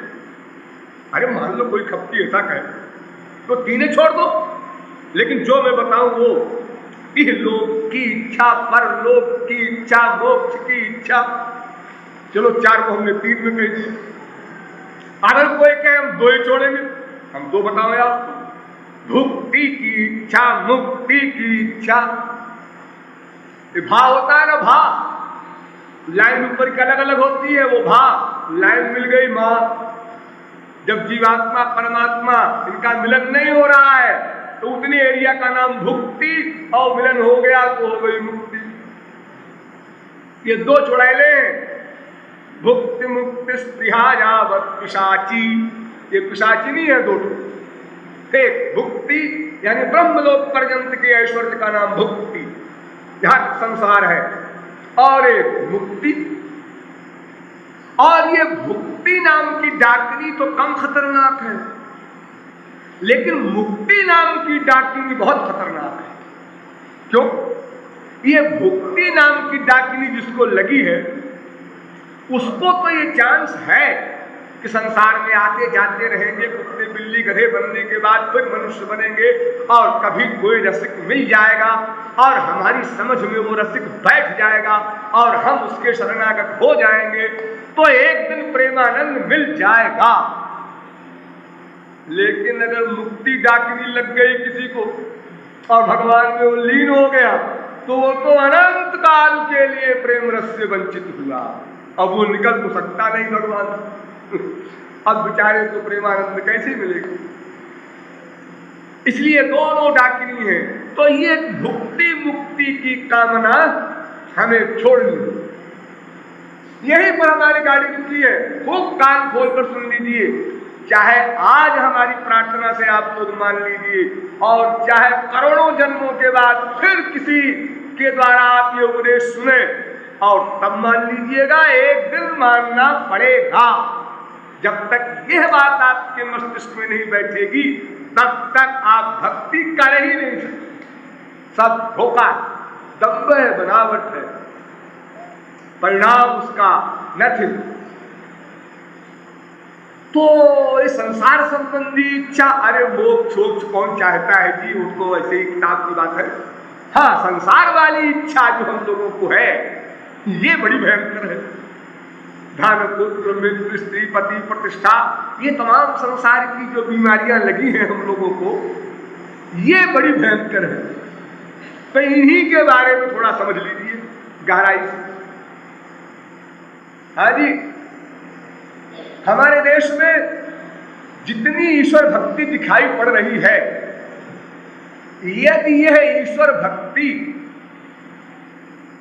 अरे मान लो कोई खपती ऐसा कहे तो 3 छोड़ दो, लेकिन जो मैं बताऊं वो इहलोक की इच्छा, परलोक की इच्छा, मोक्ष की इच्छा। चलो 4 को हमने 3 में कह दिया। अगर कोई कहे हम 2 ही छोड़ेंगे, हम 2 बताओ आपको। भुक्ति की इच्छा, मुक्ति की इच्छा। ये भाव होता है ना, भाव लाइन ऊपर की अलग अलग होती है, वो भाव लाइन मिल गई मां। जब जीवात्मा परमात्मा इनका मिलन नहीं हो रहा है तो उतनी एरिया का नाम भुक्ति, और मिलन हो गया तो हो गई मुक्ति। ये 2 चुड़ैले, भुक्ति मुक्ति स्पृहा यावत् पिशाची। ये पिशाची नहीं है 2 ठो। एक भुक्ति यानी ब्रह्मलोक पर्यंत के ऐश्वर्य का नाम भुक्ति, जहां संसार है, और एक मुक्ति। और ये भुक्ति नाम की डाकिनी तो कम खतरनाक है, लेकिन मुक्ति नाम की डाकिनी बहुत खतरनाक है। क्यों? ये भुक्ति नाम की डाकिनी जिसको लगी है उसको तो ये चांस है कि संसार में आते जाते रहेंगे, कुत्ते बिल्ली गधे बनने के बाद फिर मनुष्य बनेंगे, और कभी कोई रसिक मिल जाएगा और हमारी समझ में वो रसिक बैठ जाएगा और हम उसके शरणागत हो जाएंगे, तो एक दिन प्रेमानंद मिल जाएगा। लेकिन अगर मुक्ति डाकिनी लग गई किसी को और भगवान में वो लीन हो गया तो वो तो अनंत काल के लिए प्रेम रस से वंचित हुआ। अब वो निकल तो सकता नहीं भगवान। अब बेचारे को प्रेमानंद कैसे मिलेगा? इसलिए दोनों डाकिनी है। तो ये भुक्ति मुक्ति की कामना हमें छोड़नी है। यहीं पर हमारी गाड़ी रुकी है। खूब कान खोलकर सुन लीजिए। चाहे आज हमारी प्रार्थना से आप लोग मान लीजिए और चाहे करोड़ों जन्मों के बाद फिर किसी के द्वारा आप ये उपदेश सुने और तब मान लीजिएगा, एक दिन मानना पड़ेगा। जब तक यह बात आपके मस्तिष्क में नहीं बैठेगी तब तक आप भक्ति कर ही नहीं सकते। सब धोखा, दंभ है, बनावट है, परिणाम उसका नथिंग। तो इस संसार संबंधी इच्छा, अरे मोक्ष कौन चाहता है जी, उसको ऐसे ही किताब की बात है। हाँ, संसार वाली इच्छा जो हम लोगों को है ये बड़ी भयंकर है। धन, पुत्र, मित्र, स्त्री, पति, प्रतिष्ठा, ये तमाम संसार की जो बीमारियां लगी हैं हम लोगों को, ये बड़ी भयंकर है। तो इन्हीं के बारे में थोड़ा समझ लीजिए गहराई से। हाँ जी, हमारे देश में जितनी ईश्वर भक्ति दिखाई पड़ रही है, यदि यह ईश्वर भक्ति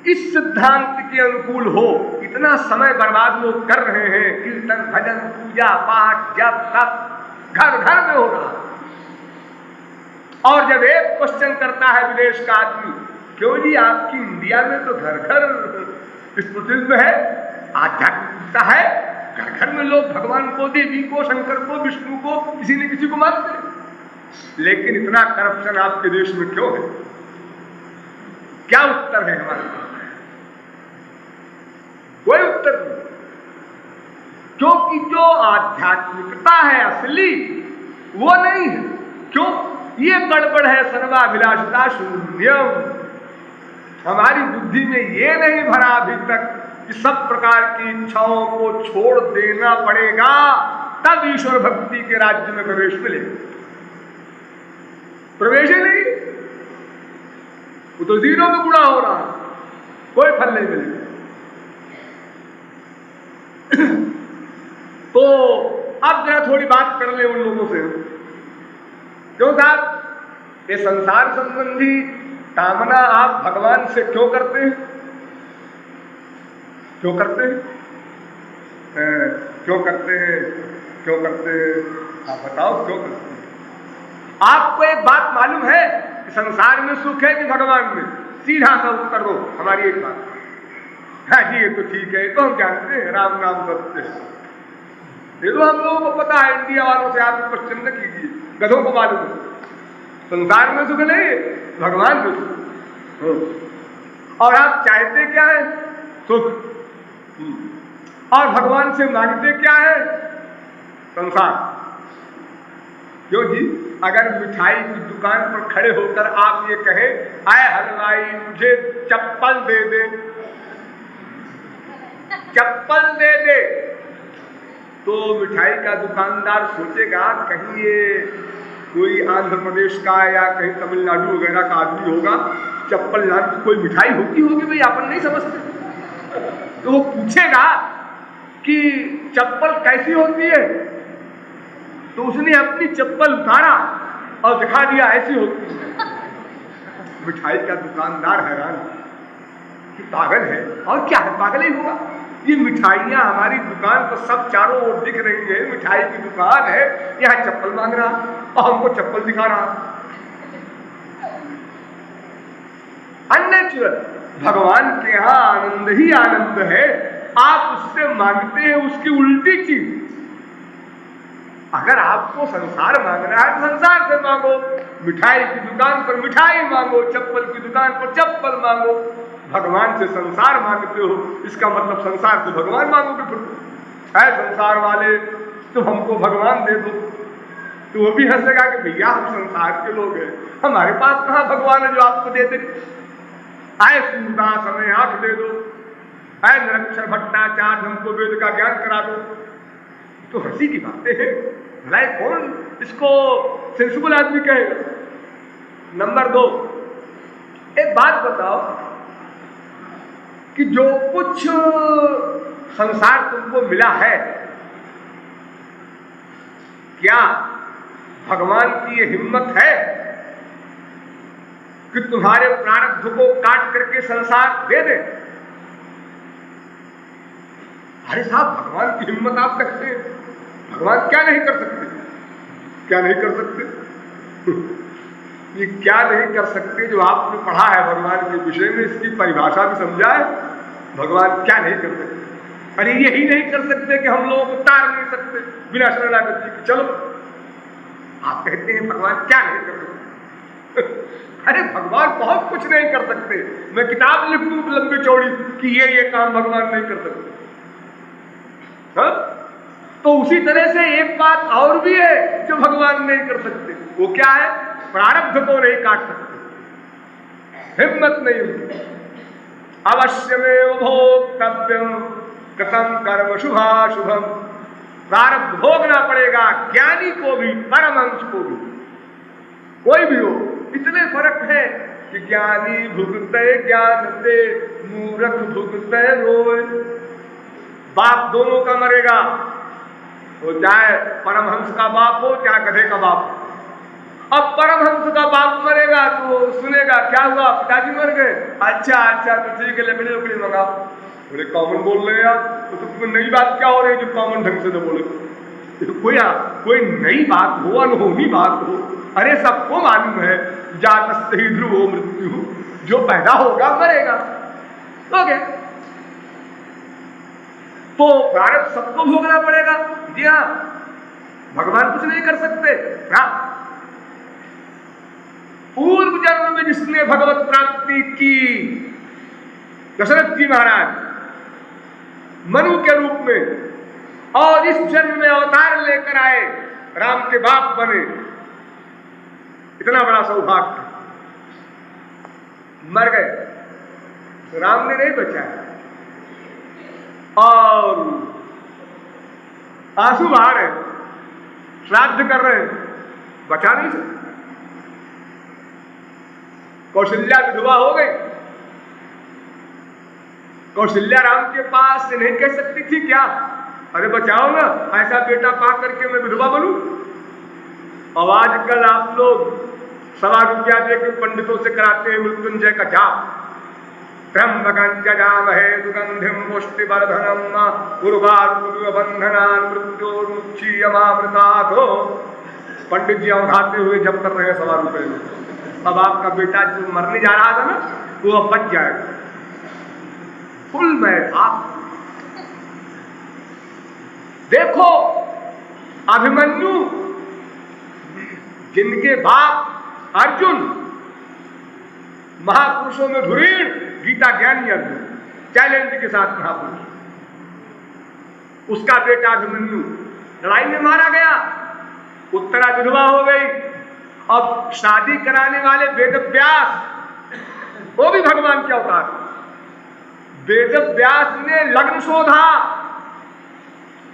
इस सिद्धांत के अनुकूल हो, इतना समय बर्बाद लोग कर रहे हैं, कीर्तन, भजन, पूजा पाठ, जप तप घर घर में हो रहा। और जब एक क्वेश्चन करता है विदेश का आदमी, क्यों जी आपकी इंडिया में तो घर घर स्पिरिचुअलिज्म है, आध्यात्मिकता है, घर घर में लोग भगवान को, देवी को, शंकर को, विष्णु को, किसी न किसी को मानते हैं, लेकिन इतना करप्शन आपके देश में क्यों है? क्या उत्तर है हमारे पास? कोई उत्तर नहीं। क्योंकि जो आध्यात्मिकता है असली वो नहीं है। क्यों? ये गड़बड़ है, सर्वाभिलाषिता शून्यम। हमारी बुद्धि में ये नहीं भरा अभी तक कि सब प्रकार की इच्छाओं को छोड़ देना पड़ेगा, तब ईश्वर भक्ति के राज्य में प्रवेश मिलेगा। प्रवेश ही नहीं, वो तो जीरो में गुणा हो रहा है, कोई फल नहीं मिलेगा। तो अब जरा थोड़ी बात कर ले उन लोगों से। क्यों साहब, ये संसार संबंधी कामना आप भगवान से क्यों करते हैं? क्यों करते हैं? क्यों करते हैं? क्यों करते हैं? आप बताओ क्यों करते हैं? आपको एक बात मालूम है कि संसार में सुख है कि भगवान में? सीधा सा उत्तर दो हमारी एक बात। हाँ जी, ये तो ठीक है, तो हम जानते हैं, राम नाम सत्य है। ये तो हम लोगों को पता है, इंडिया वालों से आप क्वेश्चन न कीजिए, गधों को मालूम है। संसार में सुख नहीं, भगवान में सुख। और आप चाहते क्या है? सुख। और भगवान से मांगते क्या है? संसार। क्यों जी? अगर मिठाई की दुकान पर खड़े होकर आप ये कहें, आए हलवाई मुझे चप्पल दे दे, चप्पल दे दे, तो मिठाई का दुकानदार सोचेगा कहीं ये कोई आंध्र प्रदेश का या कहीं तमिलनाडु वगैरह का आदमी होगा, चप्पल नाम की कोई मिठाई होगी भाई, अपन नहीं समझते। तो वो पूछेगा कि चप्पल कैसी होती है, तो उसने अपनी चप्पल उतारा और दिखा दिया ऐसी होती है। मिठाई का दुकानदार हैरान कि पागल है, और क्या है, पागल ही होगा। ये मिठाइयां हमारी दुकान पर सब चारों ओर दिख रही है, मिठाई की दुकान है, यहाँ चप्पल मांग रहा और हमको चप्पल दिखा रहा। अननेचुरल। भगवान के यहाँ आनंद ही आनंद है, आप उससे मांगते हैं उसकी उल्टी चीज। अगर आपको संसार मांगना है तो संसार से मांगो, मिठाई की दुकान पर मिठाई मांगो, चप्पल की दुकान पर चप्पल मांगो। भगवान से संसार मांगते हो, इसका मतलब संसार से भगवान मांगोगे। फिर है संसार वाले, तो हमको भगवान दे दो, तो वो भी हंसेगा कि भैया हम संसार के लोग हैं, हमारे पास कहाँ भगवान है जो आपको दे दे। आए सूरदास हमें आंख दे दो, आए निरक्षर भट्टाचार्य हमको वेद का ज्ञान करा दो। तो हंसी की बातें हैं, भलाई कौन इसको सेंसिबल आदमी कहेगा। नंबर 2, एक बात बताओ कि जो कुछ संसार तुमको मिला है, क्या भगवान की ये हिम्मत है कि तुम्हारे प्रारब्ध को काट करके संसार दे दे? अरे साहब, भगवान की हिम्मत आप करते हैं? भगवान क्या नहीं कर सकते? क्या नहीं कर सकते? ये क्या नहीं कर सकते जो आपने पढ़ा है भगवान के विषय में, इसकी परिभाषा भी समझाए। भगवान क्या नहीं कर सकते? अरे यही नहीं कर सकते कि हम लोग उतार नहीं सकते बिना शरणागति के। चलो, आप कहते हैं भगवान क्या नहीं कर सकते? अरे भगवान बहुत कुछ नहीं कर सकते। मैं किताब लिख दूं लंबी चौड़ी कि ये काम भगवान नहीं कर सकते। हाँ? तो उसी तरह से एक बात और भी है जो भगवान नहीं कर सकते। वो क्या है? प्रारब्ध को नहीं काट सकते, हिम्मत नहीं होती। अवश्यमेव भोक्तव्यम कृतं कर्म शुभाशुभम। प्रारब्ध भोगना पड़ेगा, ज्ञानी को भी परमहंस को भी, कोई भी हो। इतने फर्क है कि ज्ञानी भुगते ज्ञान से, मूर्ख भुगते रोए। बाप दोनों का मरेगा, वो चाहे परमहंस का बाप हो चाहे गधे का बाप हो। अब परमहंस का बाप मरेगा तो सुनेगा क्या हुआ, पिताजी मर गए, अच्छा अच्छा तो ठीक है, लकड़ी लकड़ी मंगाओ। बोले कॉमन बोल रहे यार, तो तुम्हें नई बात क्या हो रही है जो कॉमन ढंग से न बोले? कोई नई बात हो, अनहोनी बात हो, अरे सबको मालूम है जातस्य ही ध्रुवो मृत्यु, जो पैदा होगा मरेगा। हो गया। तो प्रारब्ध सबको भोगना पड़ेगा। जी हाँ, भगवान कुछ नहीं कर सकते। हाँ, पूर्व जन्म में जिसने भगवत प्राप्ति की, दशरथ जी महाराज मनु के रूप में, और इस जन्म में अवतार लेकर आए, राम के बाप बने, इतना बड़ा सौभाग्य। मर गए, राम ने नहीं बचाया और आंसू बहा रहे, श्राद्ध कर रहे, बचा नहीं सकते। कौशल्या विधवा हो गई। कौशल्या राम के पास नहीं कह सकती थी क्या, अरे बचाओ ना, ऐसा बेटा पा करके मैं विधवा बनूं? और आजकल आप लोग ₹1.25 देकर पंडितों से कराते हैं मृत्युंजय का जाप। त्र्यंबकं यजामहे सुगंधिं पुष्टिवर्धनम् उर्वारुकमिव बन्धनान् मृत्योर्मुक्षीयमामृतात्। पंडित जी अवघाते हुए जप कर रहे हैं ₹1.25 में। अब आपका बेटा जो मरने जा रहा था ना, वो अब बच जाएगा। फुल में था। देखो अभिमन्यु, जिनके बाप अर्जुन, महापुरुषों में धुरीण, गीता ज्ञानी अर्जुन, चैलेंज के साथ महापुरुष, उसका बेटा अभिमन्यु लड़ाई में मारा गया। उत्तरा विधवा हो गई। अब शादी कराने वाले वेद व्यास, वो भी भगवान के अवतार। वेद व्यास ने लग्न शोधा।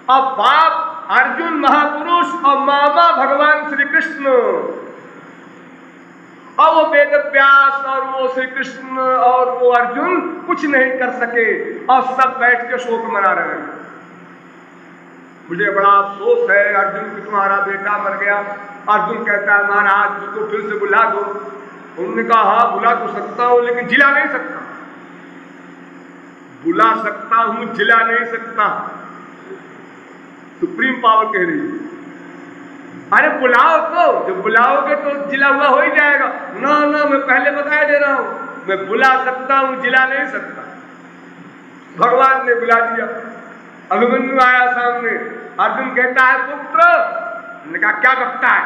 अब बाप अर्जुन महापुरुष और मामा भगवान श्री कृष्ण, और वो वेद व्यास और वो श्री कृष्ण और वो अर्जुन कुछ नहीं कर सके, और सब बैठ के शोक मना रहे हैं। मुझे बड़ा अफसोस है अर्जुन कि तुम्हारा बेटा मर गया। अर्जुन कहता है महाराज उसको फिर से बुला दो। उन्होंने कहा हाँ बुला तो सकता हूं, लेकिन जिला नहीं सकता। बुला सकता हूं, जिला नहीं सकता, सुप्रीम पावर कह रही है। अरे बुलाओ तो, जब बुलाओगे तो जिला हुआ हो ही जाएगा। ना ना, मैं पहले बताया दे रहा हूं, मैं बुला सकता हूं, जिला नहीं सकता। भगवान ने बुला दिया। अभिमन्यु आया सामने। अर्जुन कहता है पुत्र, ने कहा क्या बकता है?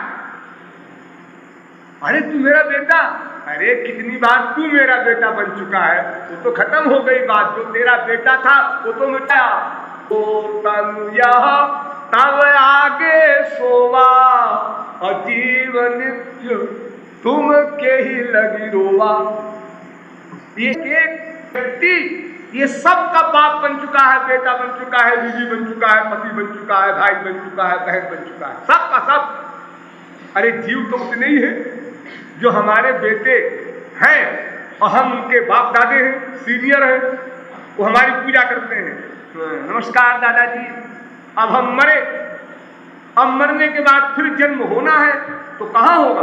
अरे तू मेरा बेटा। अरे कितनी बार तू मेरा बेटा बन चुका है, वो तो खत्म हो गई बात। जो तेरा बेटा था वो तो मिटा। तो तनु यह तब आगे सोवा, अजीवन नित्य तुम के ही लगी रोवा। ये एक व्यक्ति ये सब का बाप बन चुका है, बेटा बन चुका है, बीवी बन चुका है, पति बन चुका है, भाई बन चुका है, बहन बन चुका है, सब का सब। अरे जीव तो उतने ही है जो हमारे बेटे हैं और हम उनके बाप दादे हैं, सीनियर हैं, वो हमारी पूजा करते हैं। नमस्कार दादाजी। अब हम मरे, अब मरने के बाद फिर जन्म होना है तो कहाँ होगा?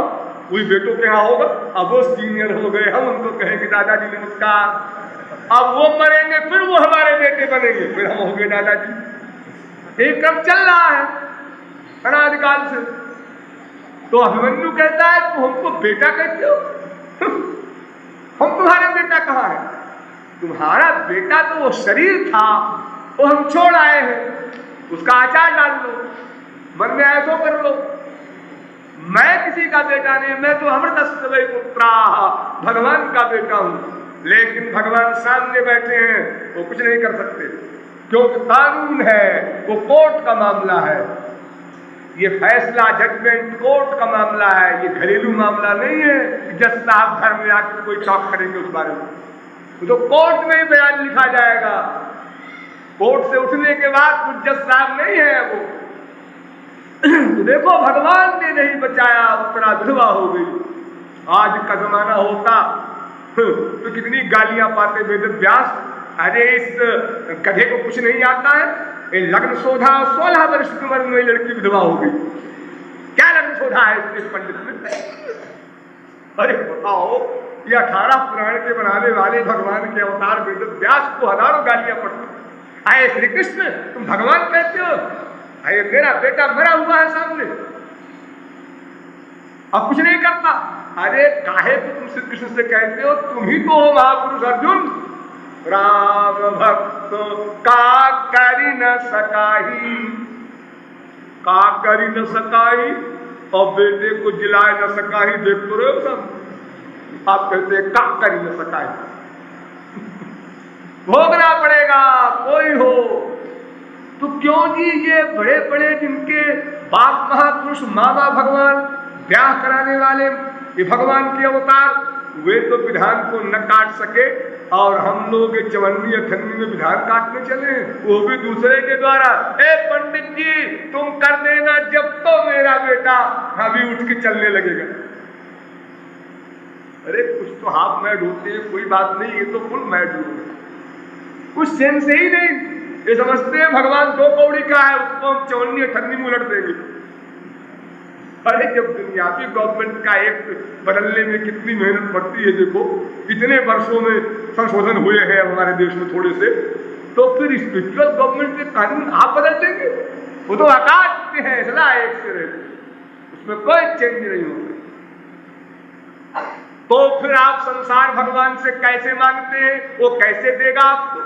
वही बेटों के यहाँ होगा। अब वो सीनियर हो गए, हम उनको कहेंगे दादाजी नमस्कार। अब वो मरेंगे, फिर वो हमारे बेटे बनेंगे, फिर हम होंगे दादाजी। एक क्रम चल रहा है। अनादिकाल से। तो अभिमन्यु कहता है तुम हमको बेटा कहते हो? हम तुम्हारे बेटा कहाँ है? तुम्हारा बेटा तो वो शरीर था, वो हम छोड़ आए हैं, उसका आचार डाल लो, मन में आए तो कर लो। मैं किसी का बेटा नहीं, मैं तो अमृतस्य वै पुत्राः, भगवान का बेटा हूं। लेकिन भगवान सामने बैठे हैं, वो कुछ नहीं कर सकते, क्योंकि कानून है, वो कोर्ट का मामला है। ये फैसला जजमेंट कोर्ट का मामला है, ये घरेलू मामला नहीं है कि जज साहब घर में आकर कोई टॉक करेंगे उस बारे में। तो कोर्ट में ही बयान लिखा जाएगा। कोर्ट से उठने के बाद कुछ जज साहब नहीं है वो। तो देखो भगवान ने नहीं बचाया, उत्तरा विधवा हो गई। आज का जमाना होता तो कितनी गालियां पाते वेद व्यास, अरे इस गधे को कुछ नहीं आता है, लग्न शोधा 16 वर्ष की उम्र में लड़की विधवा हो गई। क्या लग्न शोधा है इस पंडित में? अरे बताओ, ये 18 पुराण के बनाने वाले भगवान के अवतार वेद व्यास को हजारों गालियां पड़ती। आए श्री कृष्ण तुम भगवान कहते हो? अरे मेरा बेटा मरा हुआ है सामने, अब कुछ नहीं करता। अरे काहे तो तुम श्री कृष्ण से कहते हो? तुम ही तो हो महापुरुष अर्जुन। राम भक्त का करी न सकाही, का करी न सकाही, और बेटे को जिलाए न सकाही। देख तो रहे हो सब, आप कहते हैं का करी न सकाही। भोगना पड़ेगा कोई हो तो। क्यों जी, ये बड़े बड़े जिनके बाप महापुरुष मामा भगवान, ब्याह कराने वाले ये भगवान के अवतार, वे तो विधान को न काट सके, और हम लोग चवन्नी अठन्नी में विधान काटने चले, वो भी दूसरे के द्वारा। ए पंडित जी तुम कर देना, जब तो मेरा बेटा अभी उठ के चलने लगेगा। अरे कुछ तो हाफ मैड होते हैं, कोई बात नहीं, ये तो फुल मैड हो गए। कुछ सेंस ही नहीं, ये समझते हैं भगवान 2 कौड़ी का है, उसको हम चवन्नी अठन्नी में उलट देंगे। अरे जब दुनियावी गवर्नमेंट का एक्ट बदलने में कितनी मेहनत पड़ती है, देखो इतने वर्षों में संशोधन हुए हैं हमारे देश में थोड़े से, तो फिर स्पिरिचुअल गवर्नमेंट के कानून आप बदल देंगे? वो तो आकाश के हैं, सदा एक से रहते, उसमें कोई चेंज नहीं होता। तो फिर आप संसार भगवान से कैसे मांगते हैं? वो कैसे देगा आपको?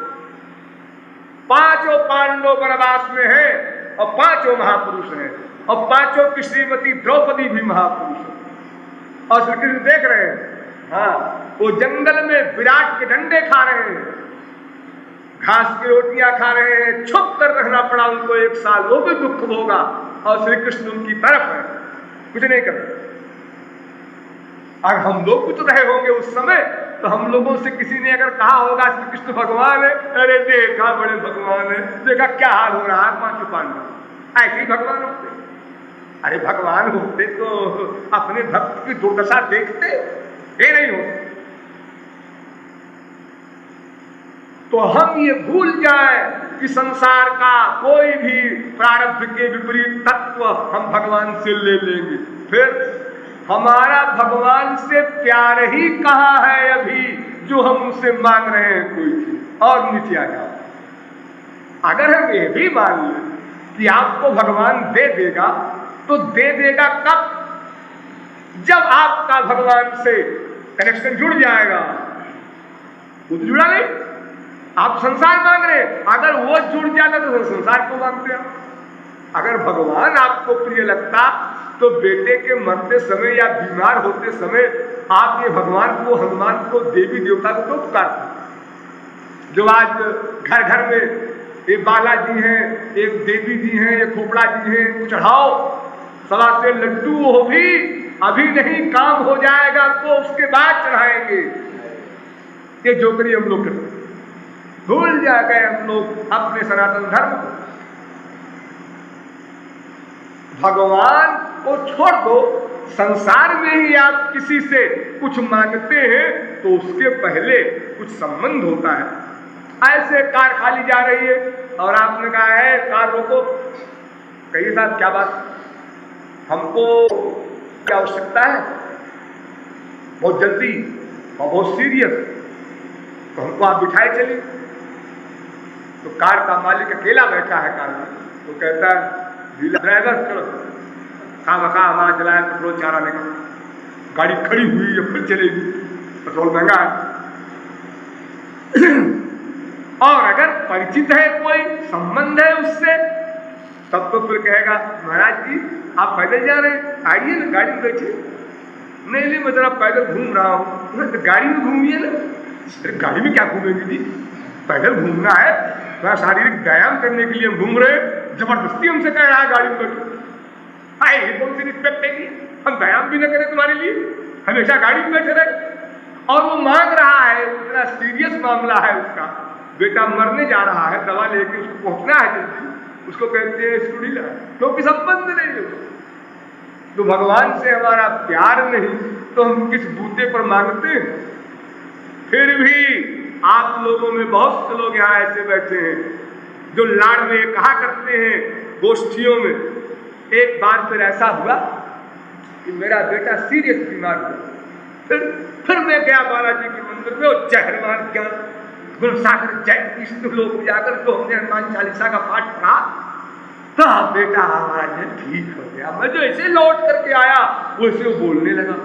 5 पांडव वनवास में हैं और 5 महापुरुष हैं, और 5 की श्रीमती द्रौपदी भी महापुरुष है। और श्री कृष्ण देख रहे हैं, हाँ वो जंगल में विराट के डंडे खा रहे हैं, घास की रोटियां खा रहे हैं, छुप कर रहना पड़ा उनको 1 साल, वो भी दुख होगा, और श्री कृष्ण उनकी तरफ है, कुछ नहीं करते। अगर हम लोग कुछ रहे होंगे उस समय, तो हम लोगों से किसी ने अगर कहा होगा श्री कृष्ण भगवान है, अरे देखा बड़े भगवान है, देखा क्या हाल हो रहा है 5 पांडव, ऐसे ही भगवान होते। अरे भगवान होते तो अपने भक्त की दुर्दशा देखते, ये नहीं होते। तो हम ये भूल जाए कि संसार का कोई भी प्रारब्ध के विपरीत तत्व हम भगवान से ले लेंगे, फिर हमारा भगवान से प्यार ही कहाँ है अभी जो हम उनसे मांग रहे हैं कोई चीज। और नीचे आ जाओ, अगर हम ये भी मान लें कि आपको भगवान दे देगा, तो दे देगा कब? जब आपका भगवान से कनेक्शन जुड़ जाएगा। वो तो जुड़ा नहीं, आप संसार मांग रहे, अगर वो जुड़ जाता तो संसार को मांगते हैं। अगर भगवान आपको प्रिय लगता तो बेटे के मरते समय या बीमार होते समय आप ये भगवान को, हनुमान को, देवी देवता को क्यों पुकारते? जो आज घर घर में एक बालाजी हैं, एक देवी जी हैं, एक खोपड़ा जी हैं, कुछ चढ़ाओ 1.25 से लड्डू, वो भी अभी नहीं, काम हो जाएगा तो उसके बाद चढ़ाएंगे। ये जोकरी हम लोग करते, भूल जा गए हम लोग अपने सनातन धर्म को। भगवान को छोड़ दो, संसार में ही आप किसी से कुछ मांगते हैं तो उसके पहले कुछ संबंध होता है। ऐसे कार खाली जा रही है और आपने कहा है कार रोको, कहिए साहब क्या बात, हमको क्या आवश्यकता है, बहुत जल्दी और बहुत सीरियस, तो हमको आप बिठाए चलिए। तो कार का मालिक अकेला बैठा है कार में, तो कहता है ड्राइवर चलो खामखा हमारा जलाया पेट्रोल चारा लेगा, गाड़ी खड़ी हुई है फिर चलेगी, पेट्रोल महंगा है। और अगर परिचित है, कोई संबंध है उससे, तब तो फिर कहेगा महाराज जी आप पैदल जा रहे हैं, आइए ना गाड़ी में बैठिए। नहीं मैं जरा पैदल घूम रहा हूँ। तो गाड़ी में घूमिए ना। अरे गाड़ी में क्या घूमेंगे जी, पैदल घूमना है, थोड़ा शारीरिक व्यायाम करने के लिए हम घूम रहे, जबरदस्ती हमसे कह रहा है गाड़ी में बैठो। ये कौन सी रिस्पेक्ट है, हम व्यायाम भी न करें तुम्हारे लिए, हमेशा गाड़ी में बैठे रहे। और वो मांग रहा है, इतना सीरियस मामला है उसका, बेटा मरने जा रहा है, दवा लेके उसको पहुंचना है जल्दी, उसको कहते हैं स्कूटी ला, क्योंकि संबंध नहीं है। तो भगवान से हमारा प्यार नहीं तो हम किस बूते पर मांगते हैं। फिर भी आप लोगों में बहुत से लोग यहाँ ऐसे बैठे हैं जो लाड़ में कहा करते हैं गोष्ठियों में, एक बार फिर ऐसा हुआ कि मेरा बेटा सीरियस बीमार हुआ, फिर मैं गया बालाजी के मंदिर में और जय हनुमान ज्ञान गुणसागर जय विष्णु लोग जाकर तो हमने हनुमान चालीसा का पाठ पढ़ा, तो बेटा हमारा ठीक हो गया। मैं जो ऐसे लौट करके आया वैसे वो बोलने लगा।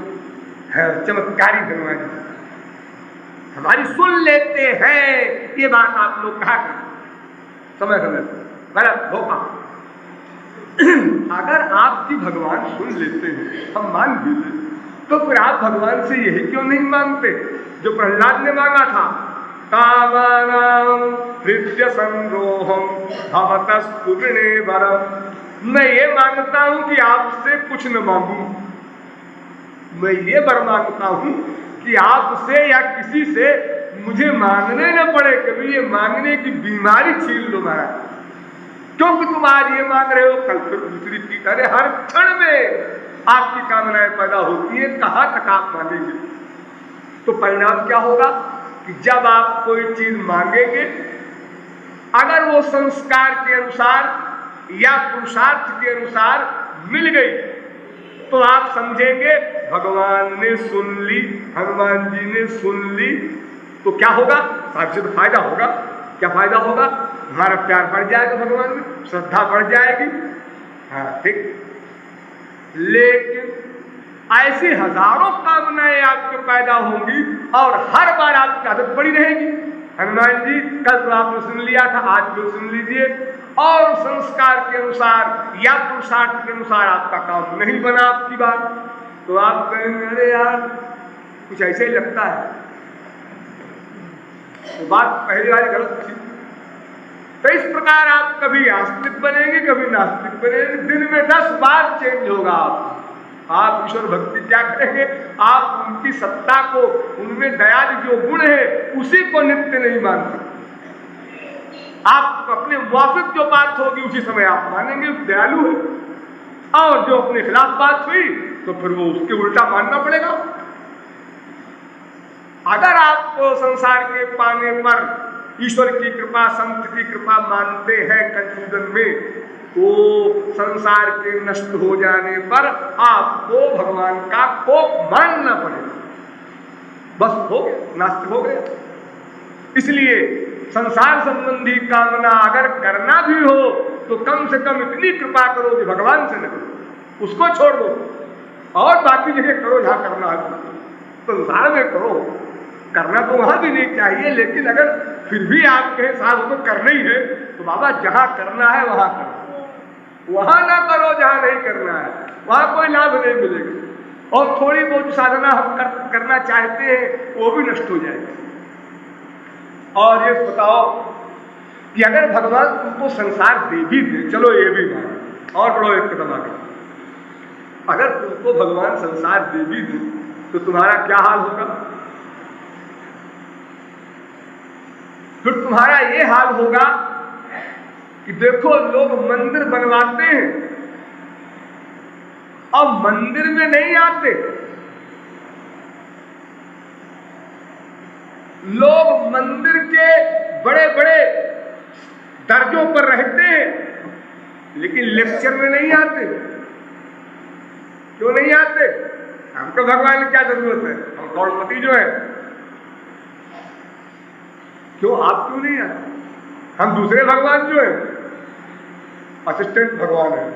है चमत्कारी हनुमान जी, हमारी सुन लेते हैं। ये बात आप लोग कहा समय गलत होगा। अगर आपकी भगवान सुन लेते हैं, हम मान भी लें, तो फिर आप भगवान से यही क्यों नहीं मांगते जो प्रहलाद ने मांगा था, कामानां हृदय संरोहम भवतस्तु वरम। मैं ये मांगता हूं कि आपसे कुछ न मांगू, मैं ये वर मांगता हूं कि आपसे या किसी से मुझे मांगने न पड़े, कभी ये मांगने की बीमारी छीन लो महाराज, क्योंकि तुम आज ये मांग रहे हो कल फिर दूसरी चीज। अरे हर क्षण में आपकी कामनाएं पैदा होती है, कहां तक आप मांगेंगे। तो परिणाम क्या होगा कि जब आप कोई चीज मांगेंगे, अगर वो संस्कार के अनुसार या पुरुषार्थ के अनुसार मिल गई, तो आप समझेंगे भगवान ने सुन ली, हनुमान जी ने सुन ली। तो क्या होगा, साक्षात फायदा होगा। क्या फायदा होगा, हमारा प्यार बढ़ जाएगा भगवान में, श्रद्धा बढ़ जाएगी। हाँ ठीक, लेकिन ऐसी हजारों कामनाएं आपके पैदा होंगी और हर बार आपकी आदत पड़ी रहेगी। हनुमान जी कल तो आपने सुन लिया था, आज भी सुन लीजिए, और संस्कार के अनुसार या पुरुषार्थ के अनुसार आपका काम नहीं बना आपकी बात, तो आप कहेंगे अरे यार कुछ ऐसे ही लगता है, तो बात पहली वाली गलत थी। तो इस प्रकार आप कभी आस्तिक बनेंगे, कभी नास्तिक बनेंगे, दिन में 10 बार चेंज होगा। आप ईश्वर भक्ति क्या करेंगे, आप उनकी सत्ता को, उनमें दयालु जो गुण है उसी को नित्य नहीं मानते। आप अपने मुआफिक जो बात होगी उसी समय आप मानेंगे दयालु है, और जो अपने खिलाफ बात हुई तो फिर वो उसके उल्टा मानना पड़ेगा। अगर आपको संसार के पाने पर ईश्वर की कृपा, संत की कृपा मानते हैं कंफ्यूजन में, तो संसार के नष्ट हो जाने पर आपको भगवान का कोप मानना पड़ेगा। बस हो गया, नास्तिक हो गया। इसलिए संसार संबंधी कामना अगर करना भी हो तो कम से कम इतनी कृपा करो कि भगवान से न करो, उसको छोड़ दो, और बाकी जगह करो जहां करना है। संसार में करो, करना तो वहां भी नहीं चाहिए, लेकिन अगर फिर भी आप कहें साहब तो करना ही है, तो बाबा जहां करना है वहां करो, वहां ना करो जहां नहीं करना है, वहां कोई लाभ नहीं मिलेगा। और थोड़ी बहुत साधना हम करना चाहते हैं वो भी नष्ट हो जाएगी। और ये बताओ कि अगर भगवान तुमको संसार दे भी दे, चलो ये भी बात और बड़ो एक कदम आगे, अगर तुमको भगवान संसार दे भी दे तो तुम्हारा क्या हाल होगा। फिर तुम्हारा ये हाल होगा कि देखो लोग मंदिर बनवाते हैं और मंदिर में नहीं आते, लोग मंदिर के बड़े बड़े दर्जों पर रहते हैं लेकिन लेक्चर में नहीं आते। क्यों नहीं आते, हमको भगवान की क्या जरूरत है, हम करोड़पति जो है, क्यों आप क्यों नहीं आते, हम दूसरे भगवान जो है असिस्टेंट भगवान है,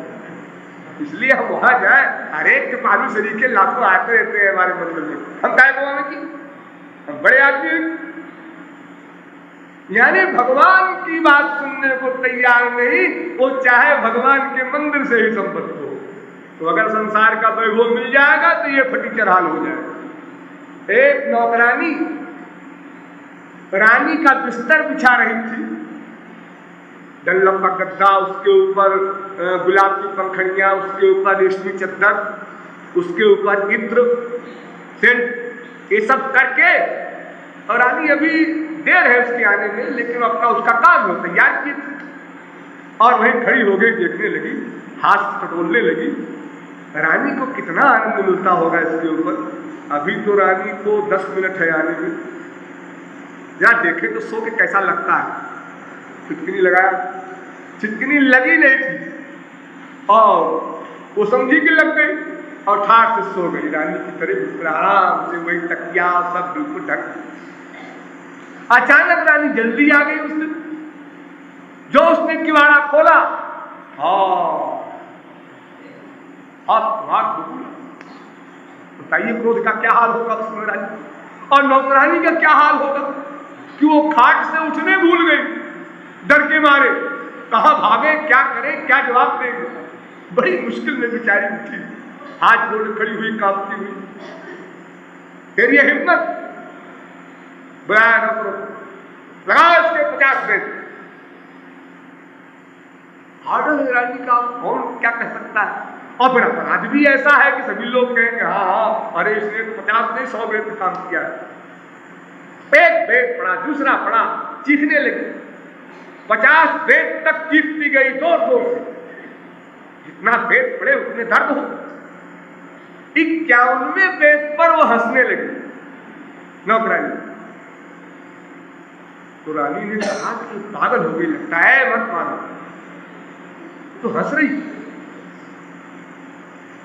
इसलिए हम वहां जाए। हर एक कृपालु शरीर के लाखों आते रहते हैं हमारे मंदिर में, हम काय गवाने की, हम बड़े आदमी हैं। यानी भगवान की बात सुनने को तैयार नहीं, वो चाहे भगवान के मंदिर से ही संपर्क हो। तो अगर संसार का वैभव मिल जाएगा तो ये फटीचर हाल हो जाएगा। एक नौकरानी रानी का बिस्तर बिछा रही थी, डल्लम का गद्दा, उसके ऊपर गुलाब की पंखड़ियां, उसके ऊपर रेशमी चद्दर, उसके ऊपर इत्र, सेंट, ये सब करके, और रानी अभी देर है उसके आने में, लेकिन अपना उसका काम हो तैयार की थी। और वहीं खड़ी हो गई, देखने लगी, हाथ टटोलने लगी। रानी को कितना आनंद मिलता होगा इसके ऊपर। अभी तो रानी को 10 मिनट है आने में, या देखे तो सो के कैसा लगता है। चिटकनी लगाया, चिटकनी लगी नहीं थी और वो समझी कि लग गई और ठाठ से सो गई रानी की तरह, बिल्कुल आराम से, वही तकिया सब बिल्कुल ढक। अचानक रानी जल्दी आ गई। उसने जो उसने किवाड़ा खोला, बताइए क्रोध का क्या हाल होगा उसमें रानी, और नौकरानी का क्या हाल होगा कि वो खाट से उठने भूल गई डर के मारे। कहां भागे, क्या करे, क्या जवाब देंगे। बड़ी मुश्किल में बेचारी उठी, हाथ जोड़ खड़ी हुई, कांपती हुई। फिर ये हिम्मत, बुलाया नौकरों, लगाओ इसके 50 बेत। ऑर्डर रानी का, कौन क्या कह सकता है। और फिर अपराध भी ऐसा है कि सभी लोग कहेंगे हाँ, अरे इसने 50 नहीं 100 बेत काम किया है। एक बेत पड़ा, दूसरा पड़ा, चीखने लगी। 50 बेत तक चीखती गई जोर जोर से। जितना बेत पड़े उतने दर्द हो। 51वें बेत पर वो हंसने लगी नौकरानी। तो रानी ने कहा कि पागल हो गई लगता है, मत मानो। तो हंस रही।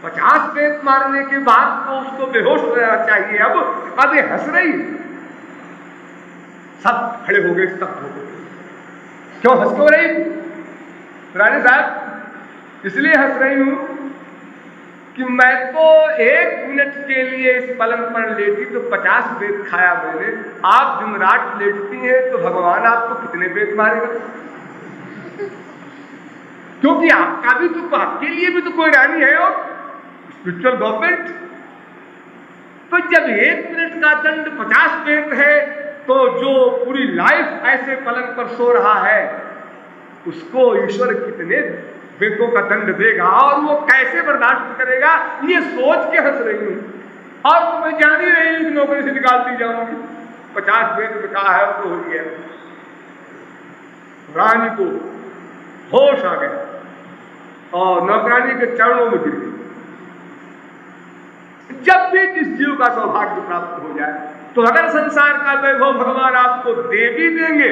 50 बेत मारने के बाद तो उसको बेहोश हो जाना चाहिए, अब ये हंस रही। सब खड़े हो गए, सब हो गए। क्यों हंस क्यों रही रानी साहब? इसलिए हंस रही हूं कि मैं तो 1 मिनट के लिए इस पलंग पर लेटी तो 50 बेत खाया मैंने। आप दिन रात लेटती हैं तो भगवान आपको कितने बेत मारेगा? क्योंकि आपका भी तो, आपके लिए भी तो कोई रानी है और स्पिरिचुअल गवर्नमेंट। तो जब 1 मिनट का दंड 50 बेत है, तो जो पूरी लाइफ ऐसे पलंग पर सो रहा है उसको ईश्वर कितने बेतों का दंड देगा और वो कैसे बर्दाश्त करेगा, ये सोच के हंस रही हूं। और तो मैं जान ही रही हूं कि नौकरी से निकालती जाऊंगी। 50 बेत में कहा है तो हो गया। रानी को होश आ गया और नौकरानी के चरणों में गिर गई। जब भी जिस जीव का सौभाग्य प्राप्त हो जाए, तो अगर संसार का वैभव भगवान आपको दे भी देंगे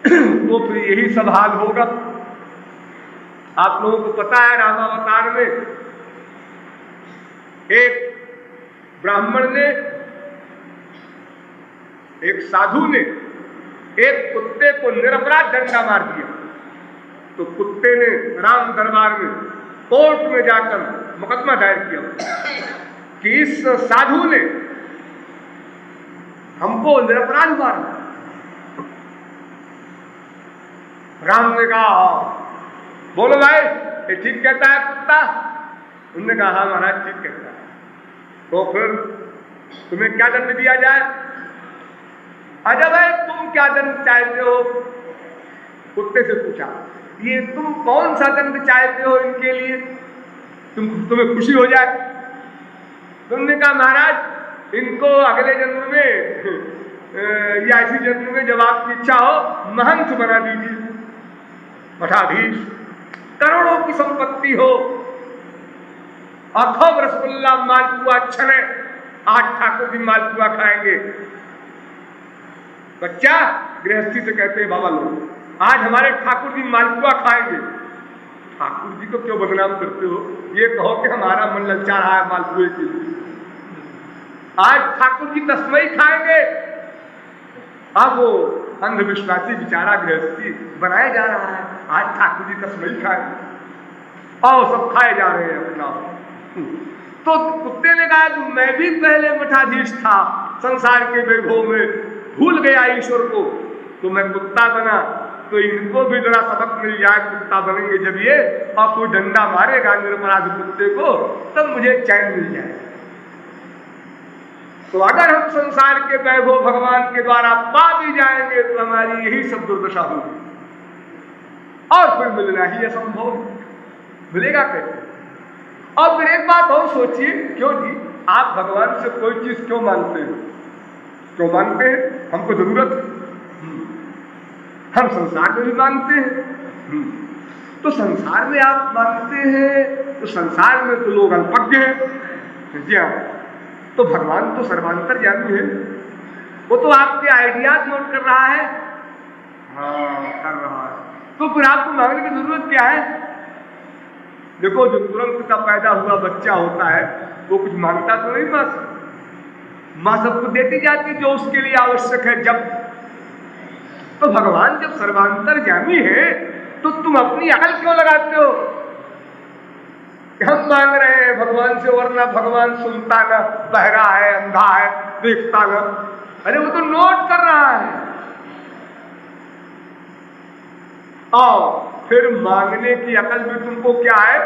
तो फिर यही सब हाल होगा। आप लोगों को पता है रामावतार में एक ब्राह्मण ने, एक साधु ने एक कुत्ते को निरपराध डंडा मार दिया। तो कुत्ते ने राम दरबार में कोर्ट में जाकर मुकदमा दायर किया कि इस साधु ने हमको निरपराध मारा। राम ने कहा बोलो भाई, ये ठीक कहता है कुत्ता? उन्होंने कहा हाँ महाराज ठीक कहता है। तो फिर तुम्हें क्या दंड दिया जाए? अजय भाई तुम क्या दंड चाहते हो? कुत्ते से पूछा, ये तुम कौन सा दंड चाहते हो इनके लिए, तुम्हें खुशी हो जाए? तुमने कहा महाराज इनको अगले जन्म में या इसी जन्म में जब आपकी इच्छा हो महंत बना दीजिए, मठाधीश, करोड़ों की संपत्ति हो, अखब रसगुल्ला मालपुआ छने, आज ठाकुर जी मालपुआ खाएंगे। बच्चा गृहस्थी से कहते हैं बाबा लोग, आज हमारे ठाकुर जी मालपुआ खाएंगे। ठाकुर जी को क्यों बदनाम करते हो? ये कहो कि हमारा मन ललचा रहा है मालपुए के लिए। आज ठाकुर जी तस्मई खाएंगे। अब वो अंधविश्वासी बेचारा गृहस्थी बनाया जा रहा है, आज ठाकुर जी तस्मई खाएंगे। और सब खाए जा रहे हैं अपना। तो कुत्ते ने कहा कि मैं भी पहले मठाधीश था, संसार के वैभव में भूल गया ईश्वर को, तो मैं कुत्ता बना, तो इनको भी जरा सबक मिल जाए, कुत्ता बनेंगे जब ये, और कोई डंडा मारेगा निरपराध कुत्ते को तब मुझे चैन मिल जाए। तो अगर हम संसार के वैभव भगवान के द्वारा पा भी जाएंगे तो हमारी यही सब दुर्दशा होगी, और फिर मिलना ही असंभव है, मिलेगा कैसे? और फिर एक बात और सोचिए, क्यों जी आप भगवान से कोई चीज क्यों मांगते हैं? क्यों मांगते हैं? हमको जरूरत है, हम संसार में भी मांगते हैं। तो संसार में आप मांगते हैं तो संसार में तो लोग अल्पज्ञ हैं। जी हाँ, तो भगवान तो सर्वांतर्यामी है, वो तो आपके आइडियाज नोट कर रहा है। हाँ, कर रहा है, तो फिर आपको मांगने की जरूरत क्या है? देखो, जो तुरंत का पैदा हुआ बच्चा होता है वो कुछ मांगता तो नहीं, माँ सबको देती जाती जो उसके लिए आवश्यक है। जब तो भगवान जब सर्वांतर्यामी है तो तुम अपनी अकल क्यों लगाते हो? हम मांग रहे हैं भगवान से, वरना भगवान सुनता ना, बहरा है, अंधा है, देखता ना। अरे वो तो नोट कर रहा है। और फिर मांगने की अकल भी तुमको क्या है?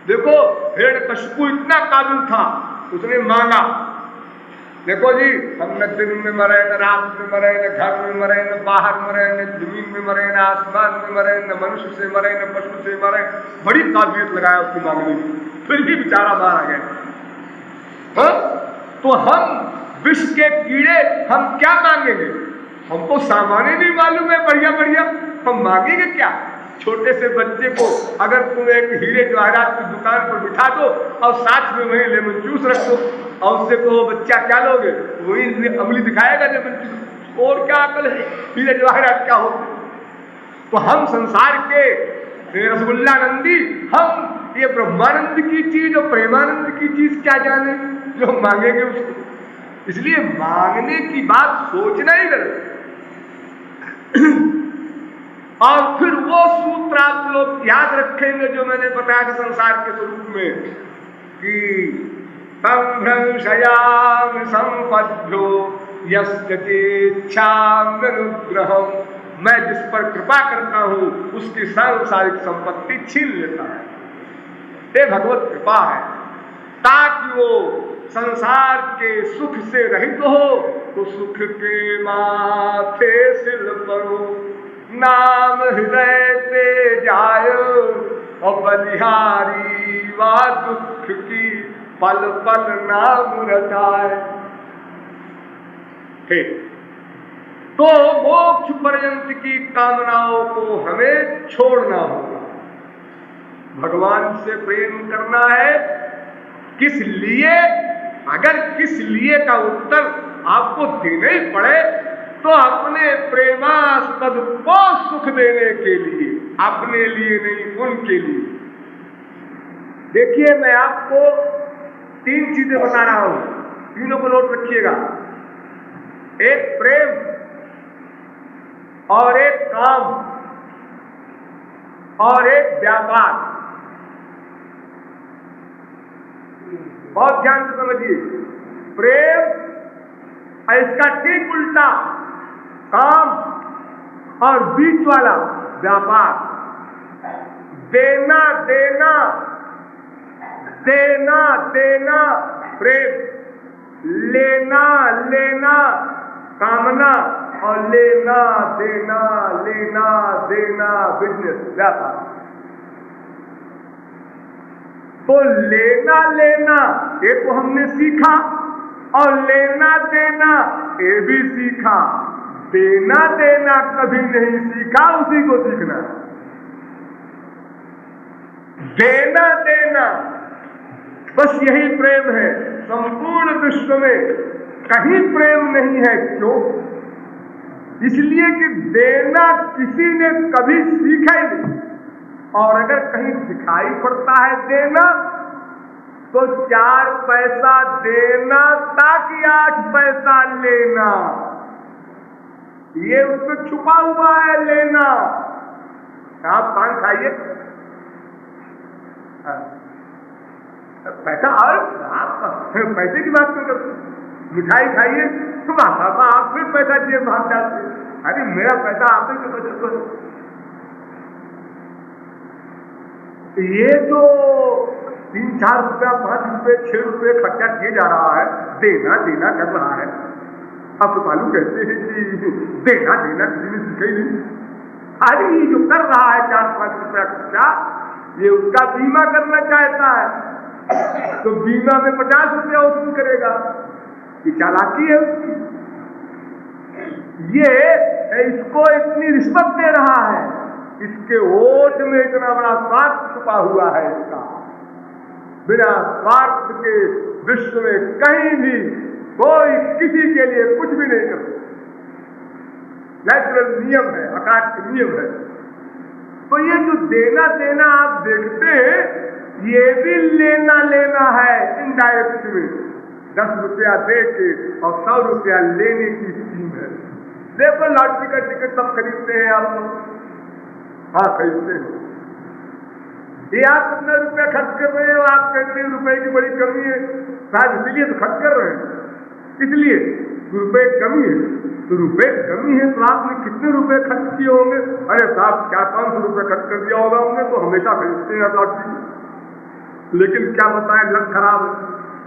देखो, हिरण्यकशिपु इतना काबिल था, उसने मांगा। देखो जी, हम न दिन में मरे, न रात में मरे, न घर में मरे, न बाहर मरे, न जमीन में मरे, न आसमान में मरे, न मनुष्य से मरे, न पशु से मरे। बड़ी काबिलियत लगाया उसकी मांगने में, फिर भी बेचारा मारा गया। तो हम विष के कीड़े, हम क्या मांगेंगे? हमको सामान्य नहीं मालूम है बढ़िया बढ़िया, हम मांगेंगे क्या? छोटे से बच्चे को अगर तुम एक हीरे जवाहरात की दुकान पर बिठा दो और साथ में वही लेमन जूस रख दो और उससे कहो बच्चा क्या लोगे, वही अमली दिखाएगा लेमन जूस। और क्या अकल है, हीरे जवाहरात क्या होते? तो हम संसार के रसगुल्लानंदी, हम ये ब्रह्मानंद की चीज और प्रेमानंद की चीज क्या जाने जो मांगेंगे उसको। इसलिए मांगने की बात सोचना ही गलत। और फिर वो सूत्र आप लोग याद रखेंगे जो मैंने बताया था संसार के स्वरूप में कि संभ्रंशयामि संपद्यो यस्येच्छाम्यनुग्रहम्, मैं जिस पर कृपा करता हूं उसकी सांसारिक संपत्ति छीन लेता है। ये भगवत कृपा है, ताकि वो संसार के सुख से रहित हो। तो सुख के माथे सिल परो, नाम हृदय पे जाय, और बलिहारी वा दुख की पल पल नाम रटाए। ठीक, तो मोक्ष पर्यंत की कामनाओं को हमें छोड़ना होगा। भगवान से प्रेम करना है, किस लिए? अगर किस लिए का उत्तर आपको देना ही पड़े तो अपने प्रेमास्पद को सुख देने के लिए, अपने लिए नहीं, उनके लिए। देखिए, मैं आपको 3 चीजें बता रहा हूं, तीनों को नोट रखिएगा। एक प्रेम, और एक काम, और एक व्यापार। बहुत ध्यान से समझिए। प्रेम और इसका ठीक उल्टा काम, और बीच वाला व्यापार। देना देना, देना देना प्रेम, लेना लेना कामना, और लेना देना, लेना देना बिजनेस, व्यापार। तो लेना लेना ये तो हमने सीखा, और लेना देना ये भी सीखा। देना देना कभी नहीं सीखा, उसी को सीखना। देना देना बस यही प्रेम है। संपूर्ण विश्व में कहीं प्रेम नहीं है। क्यों? इसलिए कि देना किसी ने कभी सीखा ही नहीं। और अगर कहीं दिखाई पड़ता है देना, तो 4 पैसा देना ताकि 8 पैसा लेना, ये उसमें छुपा हुआ है लेना। आप पान खाइए, पैसा और आप पैसे की बात क्यों करते? मिठाई खाइए तो माता आप फिर पैसा दिए भाग जाते। अरे मेरा पैसा आप ही के बचत करो। ये जो 3-4 रुपया 5 रुपये 6 रुपये खर्चा किए जा रहा है, देना देना कर रहा है। अब तो मालूम कहते हैं कि देना देना किसी ने सीखा ही नहीं। अरे ये जो कर रहा है 4-5 रुपया खर्चा, ये उसका बीमा करना चाहता है तो बीमा में 50 रुपया वसूल करेगा। ये चालाकी है उसकी। ये इसको इतनी रिश्वत दे रहा है, इसके ओट में इतना बड़ा स्वार्थ छुपा हुआ है इसका। बिना स्वार्थ के विश्व में कहीं भी कोई किसी के लिए कुछ भी नहीं करता। नेचुरल नियम है, आकाश के नियम है। तो ये जो देना देना आप देखते हैं, ये भी लेना लेना है इनडायरेक्ट में। 10 रुपया दे के और 100 रुपया लेने की स्कीम है। देखो लॉटरी का टिकट सब खरीदते हैं आप लोग। हाँ खरीदते हैं। ये आप कितना रुपया खर्च कर रहे हो? आप कहते हैं रुपए की बड़ी कमी है, शायद इसीलिए तो खर्च कर रहे हैं। इसलिए रुपए कमी है, तो रुपए कमी है तो आपने कितने रुपए खर्च किए होंगे? अरे साहब 400-500 रुपए खर्च कर दिया होगा होंगे, तो हमेशा खरीदते हैं लॉटरी। लेकिन क्या बताएं, लक खराब है।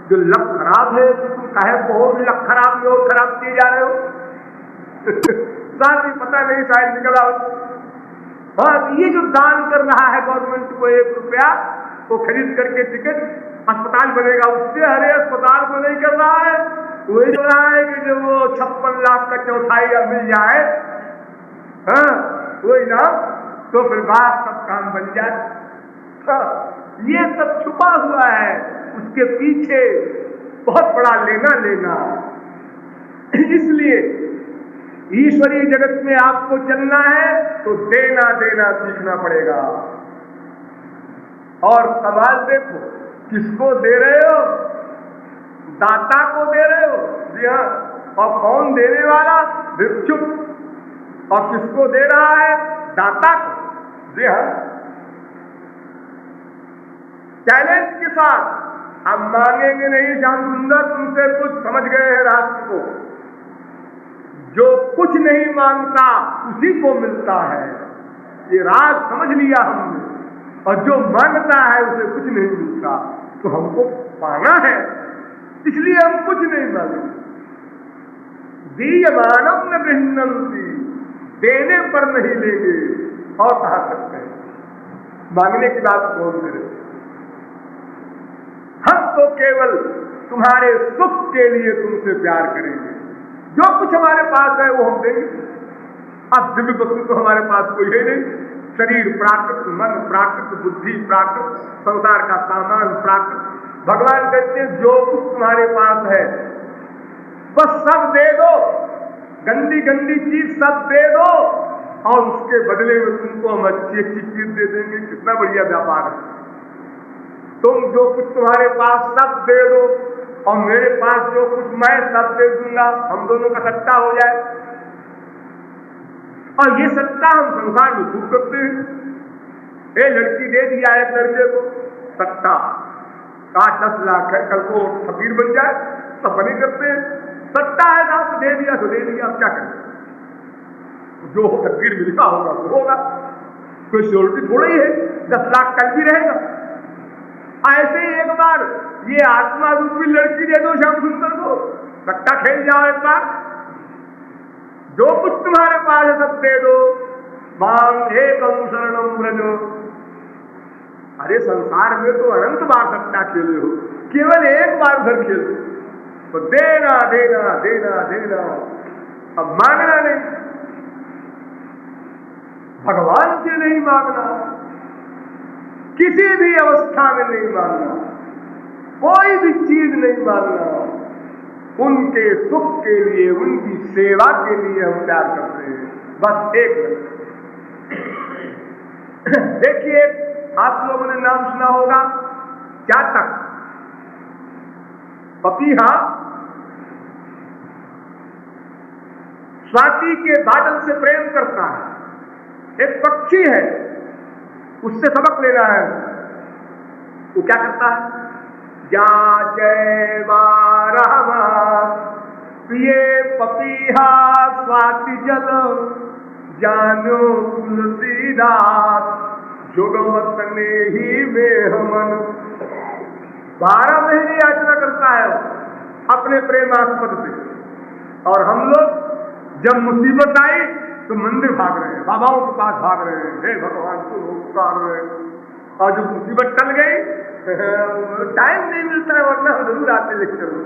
जो लक खराब है तो तुम काहे बहुत लक खराब में और खराब किए जा रहे हो? साथ ही पता नहीं शायद निकला। हाँ, ये जो दान कर रहा है गवर्नमेंट को 1 रुपया वो खरीद करके टिकट, अस्पताल बनेगा उससे, अरे अस्पताल को नहीं कर रहा है, वही कर रहा है कि जो वो 56 लाख का चौथाई अब मिल जाए, हाँ वही ना, तो फिर बात सब काम बन जाए। हाँ, ये सब छुपा हुआ है, उसके पीछे बहुत बड़ा लेना लेना। इसलिए ईश्वरीय जगत में आपको चलना है तो देना देना सीखना पड़ेगा। और सवाल देखो, किसको दे रहे हो? दाता को दे रहे हो। जी हाँ, और कौन देने वाला? भिक्षुक। और किसको दे रहा है? दाता को। जी हाँ, चैलेंज के साथ हम मांगेंगे नहीं श्याम सुंदर तुमसे कुछ, समझ गए हैं राष्ट्र को। जो कुछ नहीं मांगता उसी को मिलता है, ये राज समझ लिया हमने। और जो मांगता है उसे कुछ नहीं मिलता, तो हमको पाना है, इसलिए हम कुछ नहीं मांगेंगे। दीयमानम न गृह्णन्ति, देने पर नहीं लेंगे। और कहा सकते हैं, मांगने की बात बोल दे रहे, हम तो केवल तुम्हारे सुख के लिए तुमसे प्यार करेंगे। जो कुछ हमारे पास है वो हम देंगे। अब दिव्य वस्तु तो हमारे पास कोई है नहीं। शरीर प्राकृत, मन प्राकृत, बुद्धि प्राकृत, संसार का सामान प्राकृत। भगवान कहते हैं जो कुछ तुम्हारे पास है बस सब दे दो, गंदी गंदी चीज सब दे दो, और उसके बदले में तुमको हम अच्छी अच्छी चीज दे देंगे। कितना बढ़िया व्यापार है। तुम जो कुछ तुम्हारे पास सब दे दो और मेरे पास जो कुछ मैं सब दे दूंगा, हम दोनों का सट्टा हो जाए। और ये सट्टा हम संसार में खूब करते हैं। ये लड़की दे दिया एक लड़के को, सट्टा का 10 लाख है, कल को फकीर बन जाए, सब बने करते हैं। सट्टा है ना, तो दे दिया तो दे दिया, अब क्या करें? जो फकीर मिलता होगा तो होगा, कोई श्योरिटी थोड़ा ही है 10 लाख कल भी रहेगा। ऐसे ही एक बार ये आत्मा रूपी लड़की दे दो श्याम सुंदर को, सट्टा खेल जाओ एक बार। जो कुछ तुम्हारे पास है सब दे दो, मांग एकम शरणम व्रजो। अरे संसार में तो अनंत बार सट्टा खेले हो, केवल एक बार उधर खेलो तो देना देना देना देना। अब मांगना नहीं, भगवान से नहीं मांगना, किसी भी अवस्था में नहीं मांगना, कोई भी चीज नहीं मांगना। उनके सुख के लिए, उनकी सेवा के लिए हम प्यार करते हैं, बस एक मिनट। देखिए, आप लोगों ने नाम सुना होगा चातक, पपीहा स्वाति के बादल से प्रेम करता है। एक पक्षी है, उससे सबक लेना है। वो क्या करता है? जाचै बारहमास पिए पपीहा स्वाति जल जानो तुलसीदास जुगवत ने ही में मन। 12 महीने याचना करता है अपने प्रेमास्पद से, और हम लोग जब मुसीबत आई तो मंदिर भाग रहे हैं, बाबाओं के पास भाग रहे हैं, हे भगवान को उपकार रहे। और जब मुसीबत टल गई टाइम नहीं मिलता है, वरना हम जरूर आते लेक्चर में।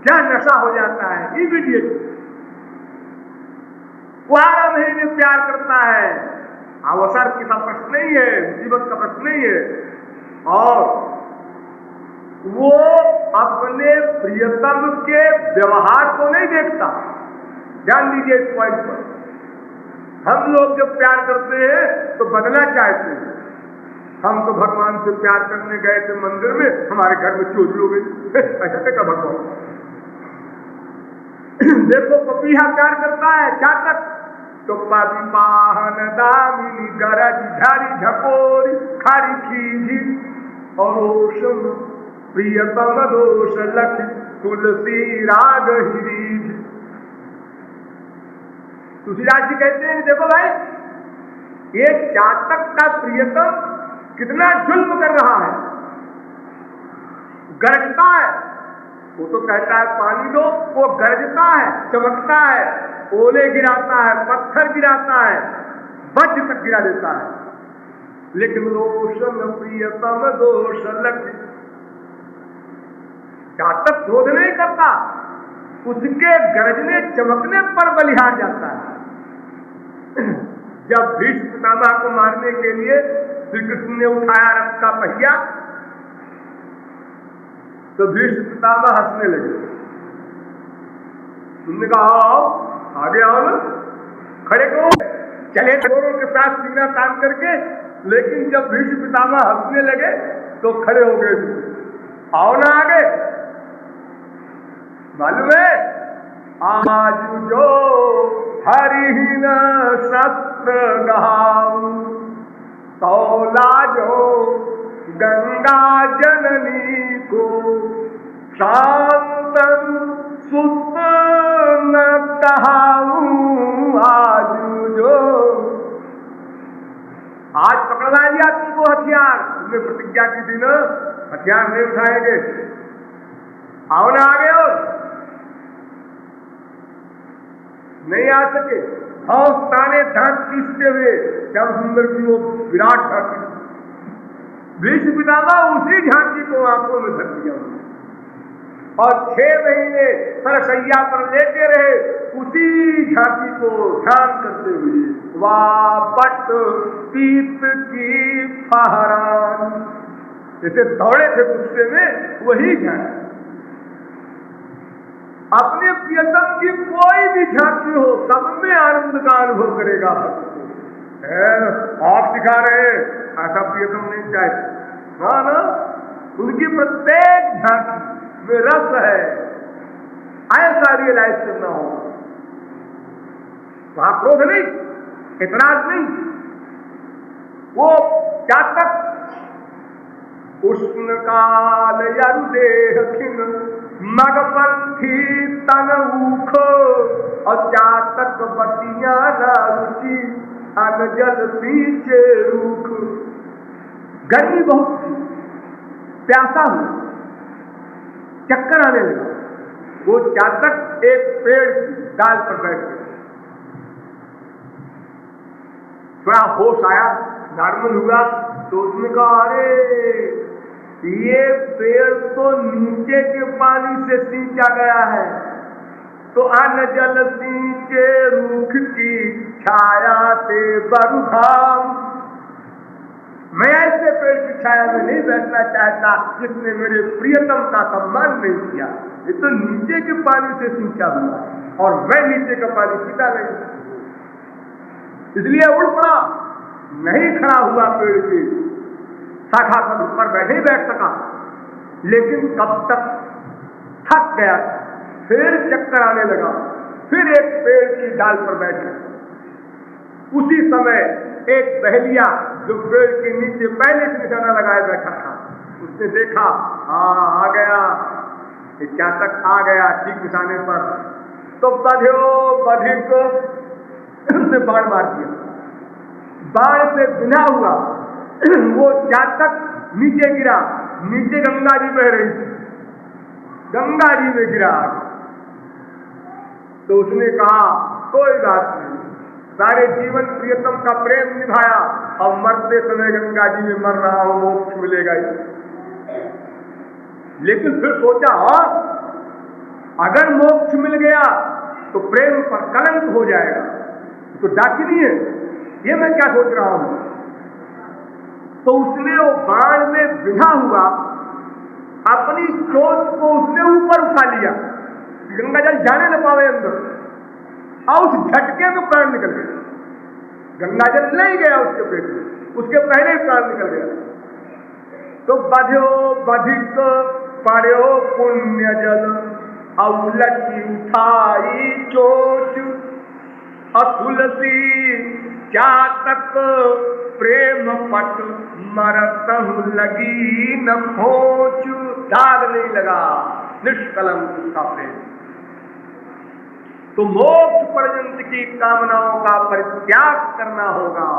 क्या नशा हो जाता है इमीडिएट। 12 महीने प्यार करता है, अवसर की का प्रश्न नहीं है, मुसीबत का प्रश्न नहीं है, और वो अपने प्रियतम के व्यवहार को नहीं देखता। ध्यान दीजिए इस पॉइंट पर। हम लोग जब प्यार करते हैं तो बदला चाहते हैं। हम तो भगवान से प्यार करने गए थे मंदिर में, हमारे घर में चोरी हो गई, ऐसा का भगवान। देखो पपीहा प्यार करता है चातक, तो पापी पाहन दामिनी गरज झारी झकोरी खारी खीझी और ओशन प्रियतम दोष लख तुलसी राग हिरीज। तुलसीदास जी कहते हैं देखो भाई, ये चातक का प्रियतम कितना जुल्म कर रहा है, गरजता है। वो तो कहता है पानी दो, वो गरजता है, चमकता है, ओले गिराता है, पत्थर गिराता है, वज्र तक गिरा देता है, लेकिन रोशन प्रियतम दोष लख। चातक क्रोध नहीं करता, उसके गरजने चमकने पर बलिहार जाता है। जब भीष्म पितामह को मारने के लिए श्री कृष्ण ने उठाया रथ का पहिया, तो भीष्म पितामह हंसने लगे। उन्होंने कहा आओ आगे आओ ना, खड़े करो, चले दोनों के साथ सीना तान करके। लेकिन जब भीष्म पितामह हंसने लगे तो खड़े हो गए, आओ ना आगे। मालूम है आज जो हरिहीन शस्त्र गहाऊं, तौला जो गंगा जननी को शांतन सुत न कहाऊं। आज जो आज पकड़वा दिया तुमको हथियार, तुमने प्रतिज्ञा की थी ना हथियार नहीं उठाएंगे, आओ ना आगे। और नहीं आ सके, हौस ताने दांत पीसते हुए श्याम सुंदर की वो विराट झांकी, भीष्म पितामह उसी झांकी को आंखों में धर दिया और 6 महीने सरसैया पर लेते रहे, उसी झांकी को ध्यान करते हुए। वापट पीत की फहरान, जैसे दौड़े थे गुस्से में, वही झांकी। अपने प्रियतम की कोई भी झांकी हो, सब में आनंद का अनुभव करेगा। आप दिखा रहे ऐसा प्रियतम नहीं चाहे, हाँ ना, उनकी प्रत्येक झांकी में रस है, ऐसा रियलाइज करना होगा। वहां क्रोध नहीं, इतराज नहीं। वो चातक उष्ण काल यरु देह खिन मगपंथी तन ऊख, और चातक बतिया ना रुचि अन जल पीछे रूख। गर्मी बहुत थी, प्यासा हुआ, चक्कर आने लगा। वो चातक एक पेड़ की डाल पर बैठ गया, थोड़ा होश आया, नॉर्मल हुआ, तो उसने कहा अरे ये पेड़ तो नीचे के पानी से सींचा गया है, तो अन्न जल सींचे रूख की छाया से बरुधाम। मैं ऐसे पेड़ की छाया में नहीं बैठना चाहता जिसने मेरे प्रियतम का सम्मान नहीं किया। ये तो नीचे के पानी से सींचा हुआ है और मैं नीचे का पानी पीता नहीं, इसलिए उड़ पड़ा, नहीं खड़ा हुआ पेड़ की शाखा पर, ऊपर बैठे बैठ सका। लेकिन कब तक थक गया, फिर चक्कर आने लगा, फिर एक पेड़ की डाल पर बैठ गया। उसी समय एक बहेलिया जो पेड़ के नीचे पहले से निशाना लगाए बैठा था, उसने देखा आ गया, ये चातक आ गया ठीक निशाने पर, तो बधिक उसने बाण मार दिया। बाण से बिना हुआ वो चातक नीचे गिरा, नीचे गंगा जी बह रही थी, गंगा जी में गिरा। तो उसने कहा कोई बात नहीं, सारे जीवन प्रियतम का प्रेम निभाया, अब मरते समय गंगा जी में मर रहा हूं, मोक्ष मिलेगा ही। लेकिन फिर सोचा अगर मोक्ष मिल गया तो प्रेम पर कलंक हो जाएगा, तो डाकिनी है, ये मैं क्या सोच रहा हूं। तो उसने वो बाण में बिना हुआ अपनी चोट को उसने ऊपर उठा लिया, गंगा जल जाने न पावे अंदर, और उस झटके में प्राण निकल गया। गंगा जल नहीं गया उसके पेट में, उसके पहले ही प्राण निकल गया। तो बध्यो बधिक पार्यो पुण्य जल, अवलटी उठाई चोट, अतुलसी चातक प्रेम पट, मरतहु लगी न खोच। दाग नहीं लगा, निष्कलंक उसका प्रेम। तो मोक्ष पर्यंत की कामनाओं का परित्याग करना होगा,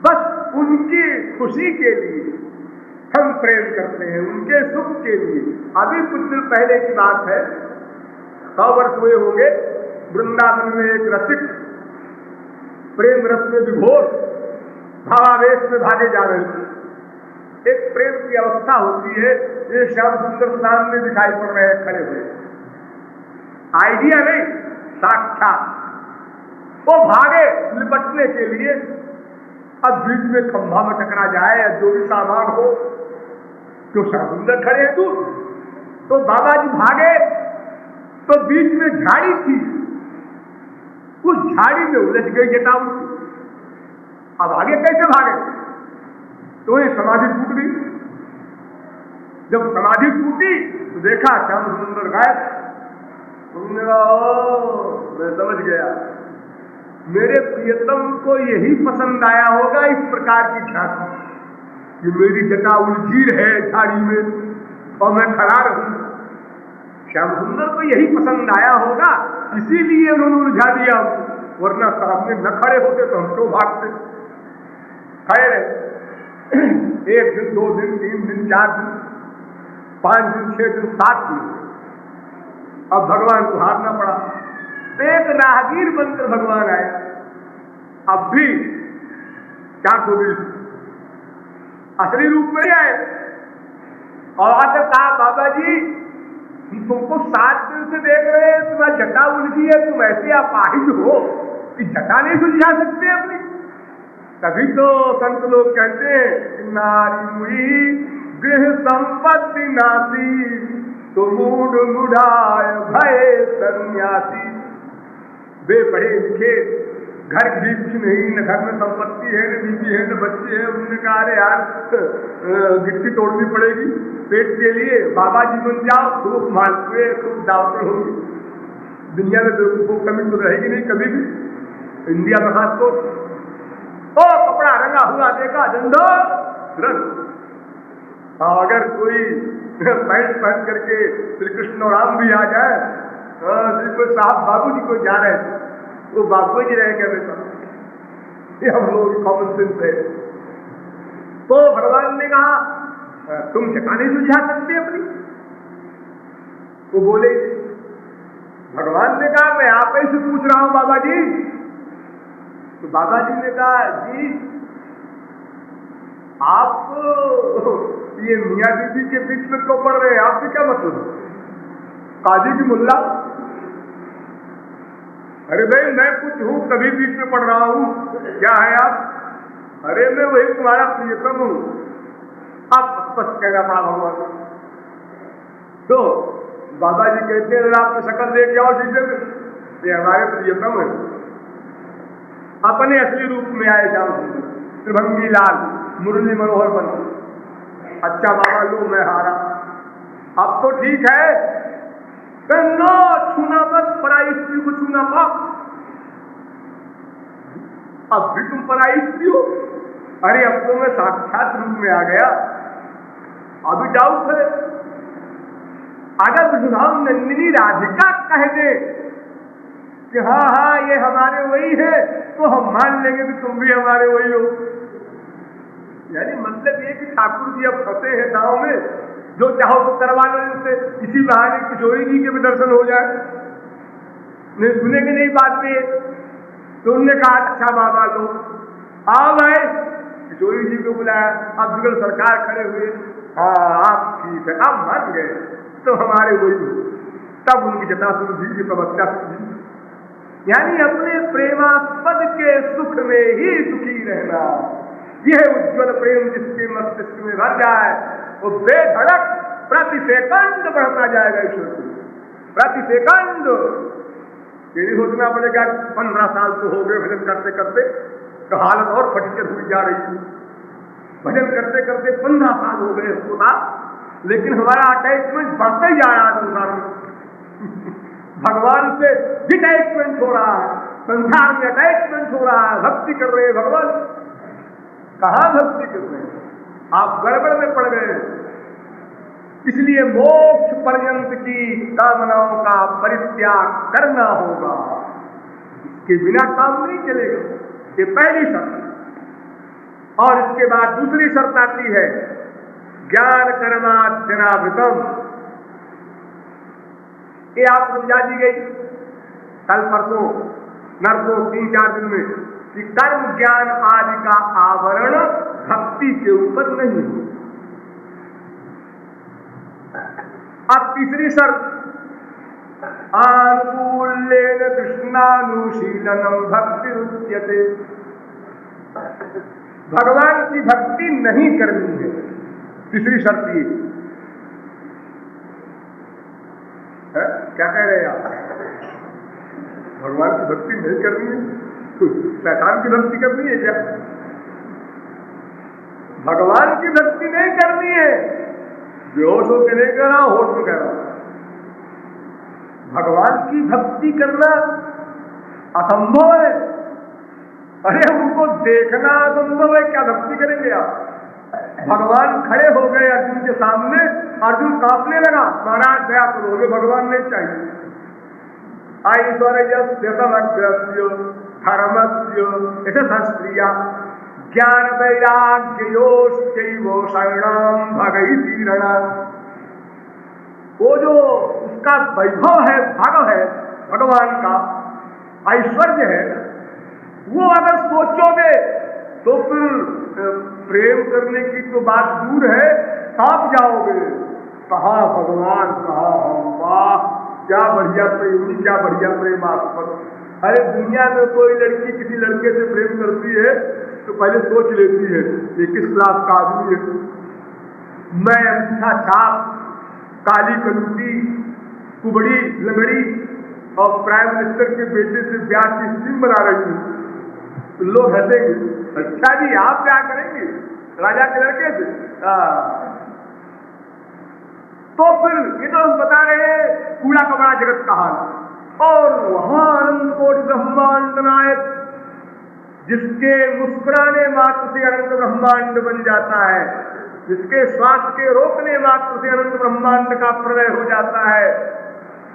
बस उनकी खुशी के लिए हम प्रेम करते हैं, उनके सुख के लिए। अभी कुछ दिन पहले की बात है, 100 वर्ष हुए होंगे, वृंदावन में एक रसिक प्रेम रस में विभोर भावावेश में भागे जा रहे थे। एक प्रेम की अवस्था होती है, ये श्याम सुंदर सामने दिखाई पड़ रहे हैं खड़े हुए, आइडिया नहीं, साक्षात। वो भागे निपटने के लिए, अब बीच में खंभा में टकरा जाए या जो भी सामान हो, तो श्याम सुंदर खड़े हैं दूर। तो बाबा जी भागे तो बीच में झाड़ी थी, उस झाड़ी में उलझ गई जटाऊ। अब आगे कैसे भागे, तो ये समाधि टूट गई। जब समाधि टूटी तो देखा श्याम सुंदर गायब। तुमने कहा मैं समझ गया, मेरे प्रियतम को यही पसंद आया होगा इस प्रकार की झांकी, कि मेरी जटा उलझी है झाड़ी में और मैं खड़ा रहूं। श्याम सुंदर को यही पसंद आया होगा, इसीलिए उन्होंने उलझा दिया, वरना सामने न खड़े होते तो हम क्यों भागते। खड़े रहे 1 दिन 2 दिन 3 दिन 4 दिन 5 दिन 6 दिन 7 दिन, अब भगवान को हारना पड़ा। एक राहगीर बनकर भगवान आए, अब भी 420 असली रूप में आए, और आकर कहा बाबा जी तुमको 7 दिन से देख रहे हैं, तुम्हारी जटा उलझी है, तुम ऐसे अपाहिज हो कि जटा नहीं सुलझा सकते अपनी। तभी तो संत लोग कहते हैं नारी मुई गृह संपत्ति नासी, तो मूड मुढ़ाए भय सन्यासी। वे पढ़े लिखे, घर भी कुछ नहीं, न घर में संपत्ति है, न बीवी है, न बच्चे हैं। उन्होंने कहा अरे यार गिट्टी तोड़नी पड़ेगी पेट के लिए, बाबा जी बन जाओ, खूब मालपुए खूब दावतें होंगी। दुनिया में बेवकूफों की कमी तो रहेगी नहीं कभी भी, इंडिया में खास तो। ओ कपड़ा रंगा हुआ देखा झंडो रंग, अगर कोई पैंट पहन करके श्री कृष्ण और राम भी आ जाए, कोई साहब बाबू जी को जा रहे थे, वो बाबू जी रहे क्या बेटा, ये हम लोग कॉमन सेंस है। तो भगवान ने कहा तुम जटा नहीं सुलझा सकते अपनी। वो बोले, भगवान ने कहा मैं आप ही से पूछ रहा हूं बाबा जी। तो बाबा जी ने कहा जी आप ये मियाँ बीबी के बीच में क्यों पड़ रहे हैं, आपसे क्या मतलब, काजी की मुल्ला। अरे भाई मैं कुछ हूं तभी बीच में पड़ रहा हूं, क्या है आप। अरे मैं वही तुम्हारा प्रियतम हूं। आप स्पष्ट कहना पड़ा भगवान। तो बाबा जी कहते हैं आपने शक्ल देख जाओ शीशे में, ये हमारे प्रियतम है। अपने असली रूप में आए श्याम सुंदर, त्रिभंगी लाल, मुरली मनोहर बन। अच्छा बाबा लो मैं हारा, अब तो ठीक है, नो छूना मत, पराई स्त्री को छूना पाप। अब भी तुम पराई स्त्री हो? अरे अब तो मैं साक्षात रूप में आ गया, अभी डाउट है। अगर विष्णुधाम नंदिनी राधिका कह दे कि हाँ हाँ ये हमारे वही है, तो हम मान लेंगे कि तुम भी हमारे वही हो। यानी मतलब ये कि ठाकुर जी अब फंसे हैं गांव में, जो चाहो तो करवा लो इनसे, इसी बहाने किशोरी जी के भी दर्शन हो जाए। नहीं सुनेंगे नहीं बात पे, तो उनने कहा अच्छा बाबा लो आओ भाई। किशोरी जी को बुलाया, अब जुगल सरकार खड़े हुए, हाँ आप ठीक है, अब मान गए तो हमारे वही हो। तब उनकी जटा सुधी की तपस्या सुधी, यानी अपने प्रेमास्पद के सुख में ही सुखी रहना, यह उज्ज्वल प्रेम जिसके मस्तिष्क में भर जाए वो बेधड़क प्रति सेकंड बढ़ता जाएगा ईश्वर को, प्रति सेकंड। ये नहीं सोचना पड़ेगा 15 साल तो हो गए भजन करते करते, तो हालत और फटीचर हुई जा रही है। भजन करते करते 15 साल हो गए होता, लेकिन हमारा अटैचमेंट बढ़ते ही जा रहा है संसार में। भगवान से डिटैचमेंट हो रहा है, संसार में अटैचमेंट हो रहा है। भक्ति कर रहे हैं भगवान, कहाँ भक्ति कर रहे हैं, आप गड़बड़ में पड़ गए। इसलिए मोक्ष पर्यंत की कामनाओं का परित्याग करना होगा, इसके बिना काम नहीं चलेगा। ये पहली शर्त। और इसके बाद दूसरी शर्त आती है ज्ञान कर्माद्यनावृतम। ये आप समझा दी गई कल परसों नरसों 3-4 दिन में कि कर्म ज्ञान आदि का आवरण भक्ति के ऊपर नहीं हो। अब तीसरी शर्त आनुकूल्येन कृष्णानुशीलनम भक्ति उच्यते। भगवान की भक्ति नहीं करनी है, तीसरी शर्त ये है। क्या कह रहे हैं आप? भगवान की भक्ति नहीं करनी है, शैतान की भक्ति करनी है क्या? भगवान की भक्ति नहीं करनी है, बेहोश होकर नहीं कह रहा, होश में कह रहा। भगवान की भक्ति करना असंभव है। अरे उनको देखना असंभव है, क्या भक्ति करेंगे आप? भगवान खड़े हो गए अर्जुन के सामने, अर्जुन कांपने लगा, महाराज दया करो, हमें भगवान नहीं चाहिए। ऐश्वर्यस्य समग्रस्य धर्मस्य ऐसे शास्त्रीया ज्ञान वैराग्योश्चैव शरणं भगैति रणं। वो जो उसका वैभव है, भाग है भगवान का, ऐश्वर्य है, वो अगर सोचोगे तो फिर प्रेम करने की तो बात दूर है, कांप जाओगे। कहाँ भगवान, कहाँ हम, वाह क्या बढ़िया प्रेमी, क्या बढ़िया प्रेमास्पद। अरे दुनिया में कोई लड़की किसी लड़के से प्रेम करती है तो पहले सोच लेती है ये किस क्लास का आदमी है। मैं अच्छा छाप, काली कलूटी, कुबड़ी लंगड़ी और प्राइम मिनिस्टर के बेटे से ब्याह की स्कीम बना रही हूँ, तो लोग हंसेंगे, अच्छा जी आप क्या करेंगे राजा के लड़के से। तो फिर ये तो हम बता रहे हैं कूड़ा कबड़ा जगत का हाल, और वहां अनंत कोटि ब्रह्मांड नायक जिसके मुस्कुराने मात्र से अनंत ब्रह्मांड बन जाता है, जिसके श्वास के रोकने मात्र से अनंत ब्रह्मांड का प्रलय हो जाता है,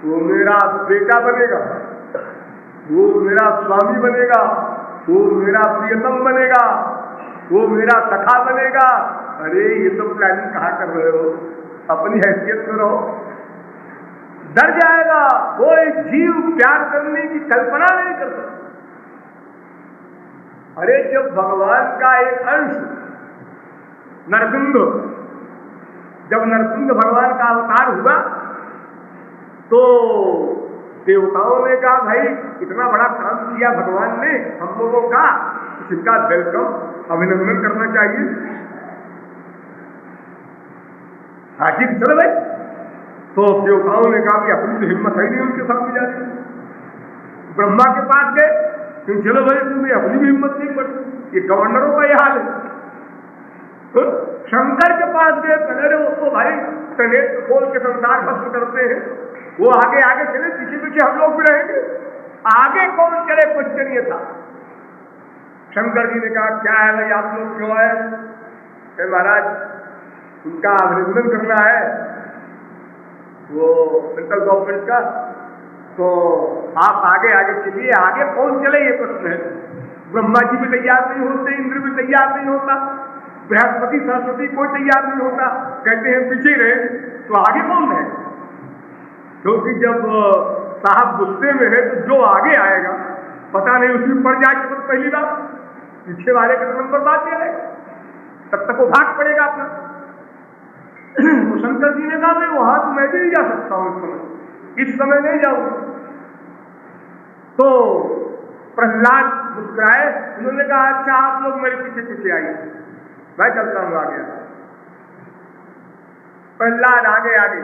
वो मेरा बेटा बनेगा, वो मेरा स्वामी बनेगा, वो मेरा प्रियतम बनेगा, वो मेरा सखा बनेगा। अरे ये सब प्लानिंग कहाँ कर रहे हो? अपनी हैसियत में रहो। डर जाएगा, कोई जीव प्यार करने की कल्पना नहीं कर सकता। अरे जब भगवान का एक अंश नरसिंह, जब नरसिंह भगवान का अवतार हुआ तो देवताओं ने कहा भाई इतना बड़ा काम किया भगवान ने हम लोगों का, इसका वेलकम, अभिनंदन करना चाहिए। हाजिर चलो भाई। तो देवताओं ने कहा कि अपनी तो हिम्मत है नहीं उनके सामने जाने। ब्रह्मा के पास गए, तुम चलो भाई तुम्हें अपनी भी हिम्मत नहीं पड़ती, ये गवर्नरों का ये हाल है। तो शंकर के पास गए, कहने वो तो भाई नेत्र खोल के संसार भस्म करते हैं, वो आगे आगे चले, पीछे पीछे हम लोग भी रहेंगे। आगे कौन चले क्वेश्चन ये था। शंकर जी ने कहा क्या है भाई आप लोग क्यों आए? महाराज उनका अभिनंदन करना है वो सेंट्रल गवर्नमेंट का, तो आप आगे आगे चलिए। आगे कौन चले ये प्रश्न है। ब्रह्मा जी भी तैयार नहीं होते, इंद्र भी तैयार नहीं होता, बृहस्पति सरस्वती कोई तैयार नहीं होता, कहते हैं पीछे रहे, तो आगे कौन है? क्योंकि जब साहब गुस्से में है तो जो आगे आएगा पता नहीं उसमें पड़ जाएगी। तो पहली बात पीछे वाले का नंबर बात क्या है, तब तक वो भाग पड़ेगा अपना। तो शंकर जी ने कहा मैं वहां तो मैं भी नहीं जा सकता हूं, इस समय नहीं जाऊंगा। तो प्रहलाद मुस्कुराए, उन्होंने कहा अच्छा आप लोग मेरे पीछे पीछे आइए, मैं चलता हूं आगे। प्रहलाद आगे आगे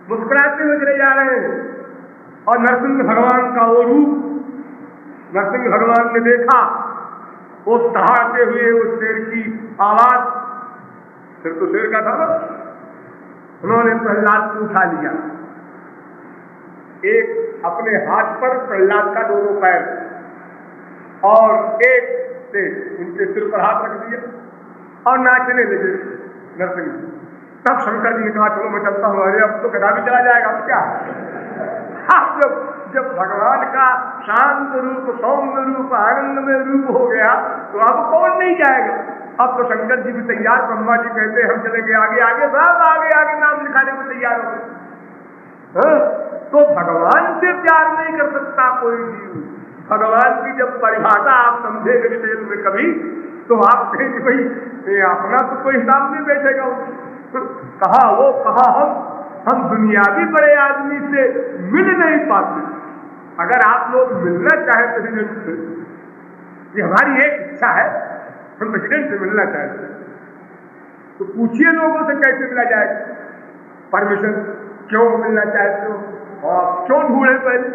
मुस्कुराते हुए चले जा रहे हैं और नरसिंह भगवान का वो रूप नरसिंह भगवान ने देखा, वो दहाड़ते हुए उस शेर की आवाज, सिर तो शेर का था ना, उन्होंने प्रहलाद को उठा लिया। एक अपने हाथ पर प्रहलाद का दोनों पैर और एक से उनके सिर पर हाथ रख दिया और नाचने लगे नरसिंह। तब शंकर जी ने कहा चलो मैं चलता हूं। अरे अब तो गधा भी चला जाएगा, अब क्या। जब भगवान का शांत रूप, सौम्य रूप, आनंदमय रूप हो गया तो अब कौन नहीं जाएगा। अब तो शंकर जी भी तैयार, ब्रह्मा जी कहते हैं हम चलेंगे आगे आगे, सब आगे आगे नाम लिखाने को तैयार हो गए। तो भगवान से प्यार नहीं कर सकता कोई जीव। भगवान की जब परिभाषा आप समझेंगे डिटेल में कभी, तो आप कहेंगे भाई अपना तो कोई हिसाब नहीं बैठेगा। कहा वो कहा हम दुनियावी बड़े आदमी से मिल नहीं पाते। अगर आप लोग मिलना चाहे प्रेसिडेंट से, ये हमारी एक इच्छा है, हम प्रेसिडेंट से मिलना चाहते हैं, तो पूछिए लोगों से कैसे मिला जाएगा। परमिशन क्यों मिलना चाहते हो और क्यों ढूंढे, पहले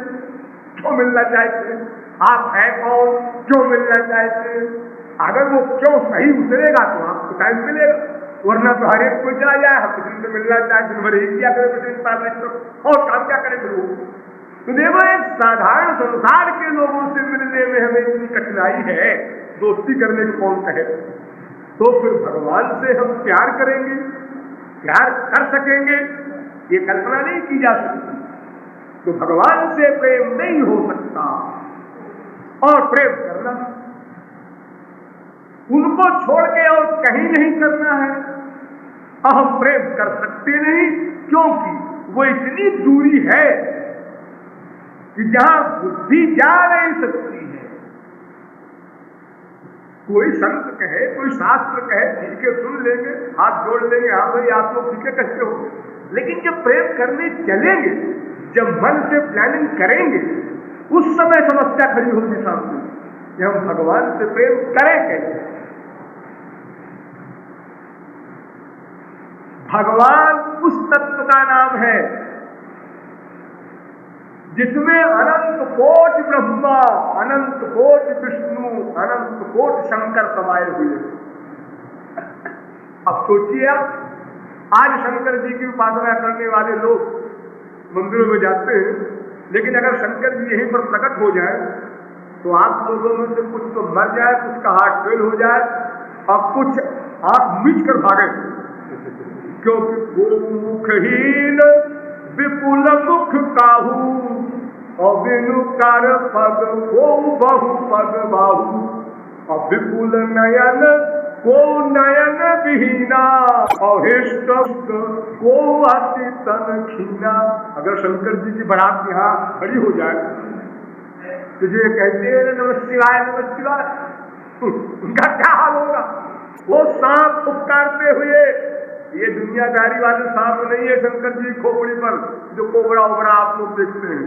क्यों मिलना चाहते हैं, आप हैं कौन, क्यों मिलना चाहते हैं। अगर वो क्यों सही उतरेगा तो आपको टाइम मिलेगा, वरना तो हर एक कोई चला जाए हम किसी से मिलना चाहे दिन भर ही क्या करें प्रेसिडेंट साहब और काम क्या करें फिर वो। तो देखो एक साधारण संसार के लोगों से मिलने में हमें इतनी कठिनाई है, दोस्ती करने को कौन कहे। तो फिर भगवान से हम प्यार करेंगे, प्यार कर सकेंगे, ये कल्पना नहीं की जा सकती। तो भगवान से प्रेम नहीं हो सकता। और प्रेम करना उनको छोड़ के और कहीं नहीं करना है। हम प्रेम कर सकते नहीं, क्योंकि वो इतनी दूरी है कि जहां बुद्धि जा नहीं सकती है। कोई संत कहे, कोई शास्त्र कहे, ठीक है सुन लेंगे, हाथ जोड़ लेंगे, हाँ भाई आप लोग ठीक है कहते हो। लेकिन जब प्रेम करने चलेंगे, जब मन से प्लानिंग करेंगे, उस समय समस्या खड़ी होगी सामने कि हम भगवान से प्रेम करें कैसे। भगवान उस तत्व का नाम है जिसमें अनंत कोट ब्रह्मा, अनंत कोट विष्णु, अनंत कोट शंकर समाये हुए। अब सोचिए आप, आज शंकर जी की उपासना करने वाले लोग मंदिरों में जाते हैं, लेकिन अगर शंकर जी यहीं पर प्रकट हो जाए तो आप लोगों में से कुछ तो मर जाए, कुछ का हार्ट फेल हो जाए और कुछ आंख मीच कर भागे, क्योंकि गोमुखहीन विपुल मुख काहू और बिनु कर पग को बहु पग बाहू और विपुल नयन को नयन विहीना और हृष्ट को अति तन खीना। अगर शंकर जी की बारात यहाँ खड़ी हो जाए तो जो कहते हैं नमः शिवाय नमः शिवाय, उनका क्या हाल होगा। वो सांप फुफकारते हुए, ये दुनियादारी वाले सांप नहीं है शंकर जी खोपड़ी पर जो कोबरा ओबरा आप लोग देखते हैं,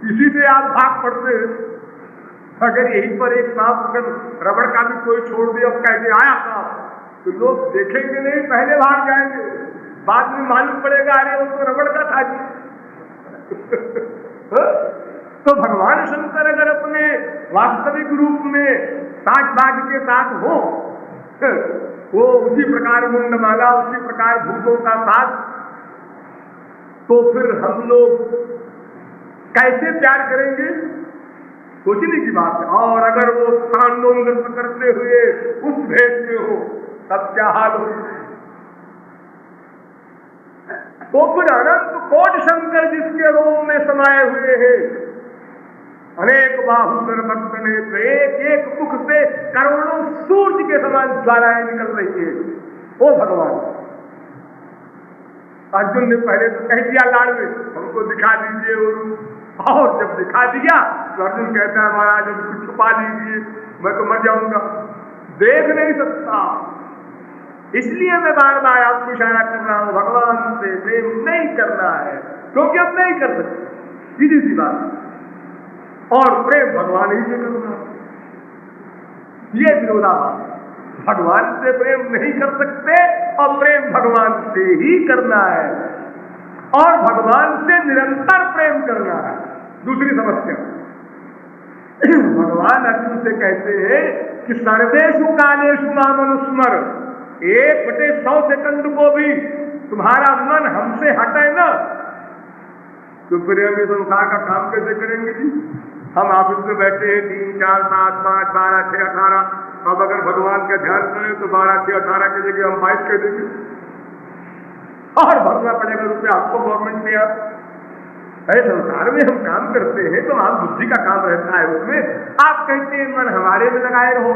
इसी से आप भाग पड़ते हैं। अगर यहीं पर एक सांप अगर रबड़ का भी कोई छोड़ दे और कह दे आया सांप, तो लोग देखेंगे नहीं, पहले भाग जाएंगे, बाद में मालूम पड़ेगा अरे वो तो रबड़ का था जी। तो भगवान शंकर अगर अपने वास्तविक रूप में साठ बाग के साथ हो, वो उसी प्रकार मुंडमाला, उसी प्रकार भूतों का साथ, तो फिर हम लोग कैसे प्यार करेंगे। सोचने की बात है। और अगर वो तांडव नृत्य करते हुए उस भेष में हो तब क्या हाल हो। तो फिर अनंत कोटि शंकर जिसके रोम में समाये हुए हैं, अनेक बाहुधर भक्त नेत्र, एक एक मुख से करोड़ों सूर्य के समान ज्वालाएं निकल रही है। ओ भगवान, अर्जुन ने पहले तो कह दिया लाड़ में हमको दिखा दीजिए, और जब दिखा दिया तो अर्जुन कहता है महाराज अब कुछ छुपा लीजिए, मैं तो मर जाऊंगा, देख नहीं सकता। इसलिए मैं बार बार आपको इशारा कर रहा हूं, भगवान से प्रेम नहीं करना है, क्योंकि अब नहीं कर सकते, सीधी सी बात। और प्रेम भगवान ही से करना, ये विरोधाभास। भगवान से प्रेम नहीं कर सकते और प्रेम भगवान से ही करना है, और भगवान से निरंतर प्रेम करना है। दूसरी समस्या, भगवान अर्जुन से कहते हैं कि सर्वेषु कालेषु माम अनुस्मर, 1/100 सेकंड को भी तुम्हारा मन हमसे हटे ना तो फिर हम इस संसार का काम कैसे करेंगे जी। हम ऑफिस में बैठे हैं 3, 4, 7, 5, 12, 6, 18, अब अगर भगवान का ध्यान करें तो 12, 6, 18 की जगह हम 22 कह देंगे, और भरना पड़ेगा रुपया आपको गवर्नमेंट में। अरे संसार में हम काम करते हैं तो हम बुद्धि का काम रहता है उसमें। आप कहते हैं मन हमारे में लगाए रहो,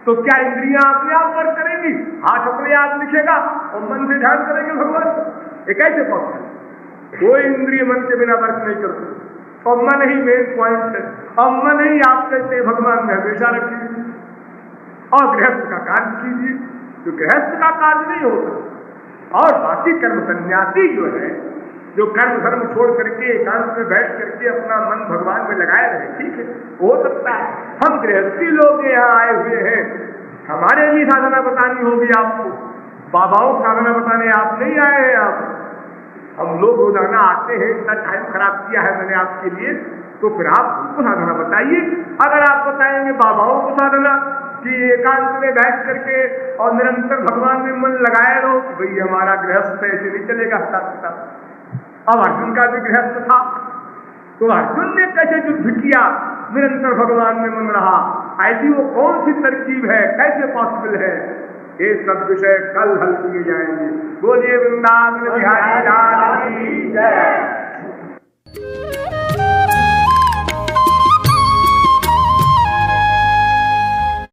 तो क्या इंद्रियां अपने आप वर्क करेंगी? हाथ अपने आप लिखेगा और मन से ध्यान करेंगे भगवान? ये कैसे पॉसिबल? कोई इंद्रिय मन के बिना वर्क नहीं करते, और मन ही मेन पॉइंट है, और मन ही आप कहते हैं भगवान में हमेशा रखिए, और गृहस्थ का कार्य कीजिए, तो गृहस्थ का कार्य नहीं होता। और बाकी कर्म सन्यासी जो है, जो कर्म धर्म छोड़ करके एकांत में बैठ करके अपना मन भगवान में लगाए रहे, ठीक है, हो सकता है। हम गृहस्थी लोग यहाँ आए हुए हैं, हमारे लिए साधना बतानी होगी आपको, बाबाओं साधना बताने आप नहीं आए हैं। आप हम लोग रोजाना आते हैं, इतना टाइम खराब किया है मैंने आपके लिए, तो फिर आप उनको साधना बताइए। अगर आप बताएंगे बाबाओं को साधना कि एकांत में बैठ करके और निरंतर भगवान में मन लगाए रहो, भाई हमारा गृहस्थ ऐसे नहीं चलेगा हिसाब। अब अर्जुन का भी गृहस्थ था, तो अर्जुन ने कैसे युद्ध किया, निरंतर भगवान में मन रहा, ऐसी वो कौन सी तरकीब है, कैसे पॉसिबल है? ये सब विषय कल हल किए जाएंगे। बोलिए वृंदावन बिहारी लाल की जय।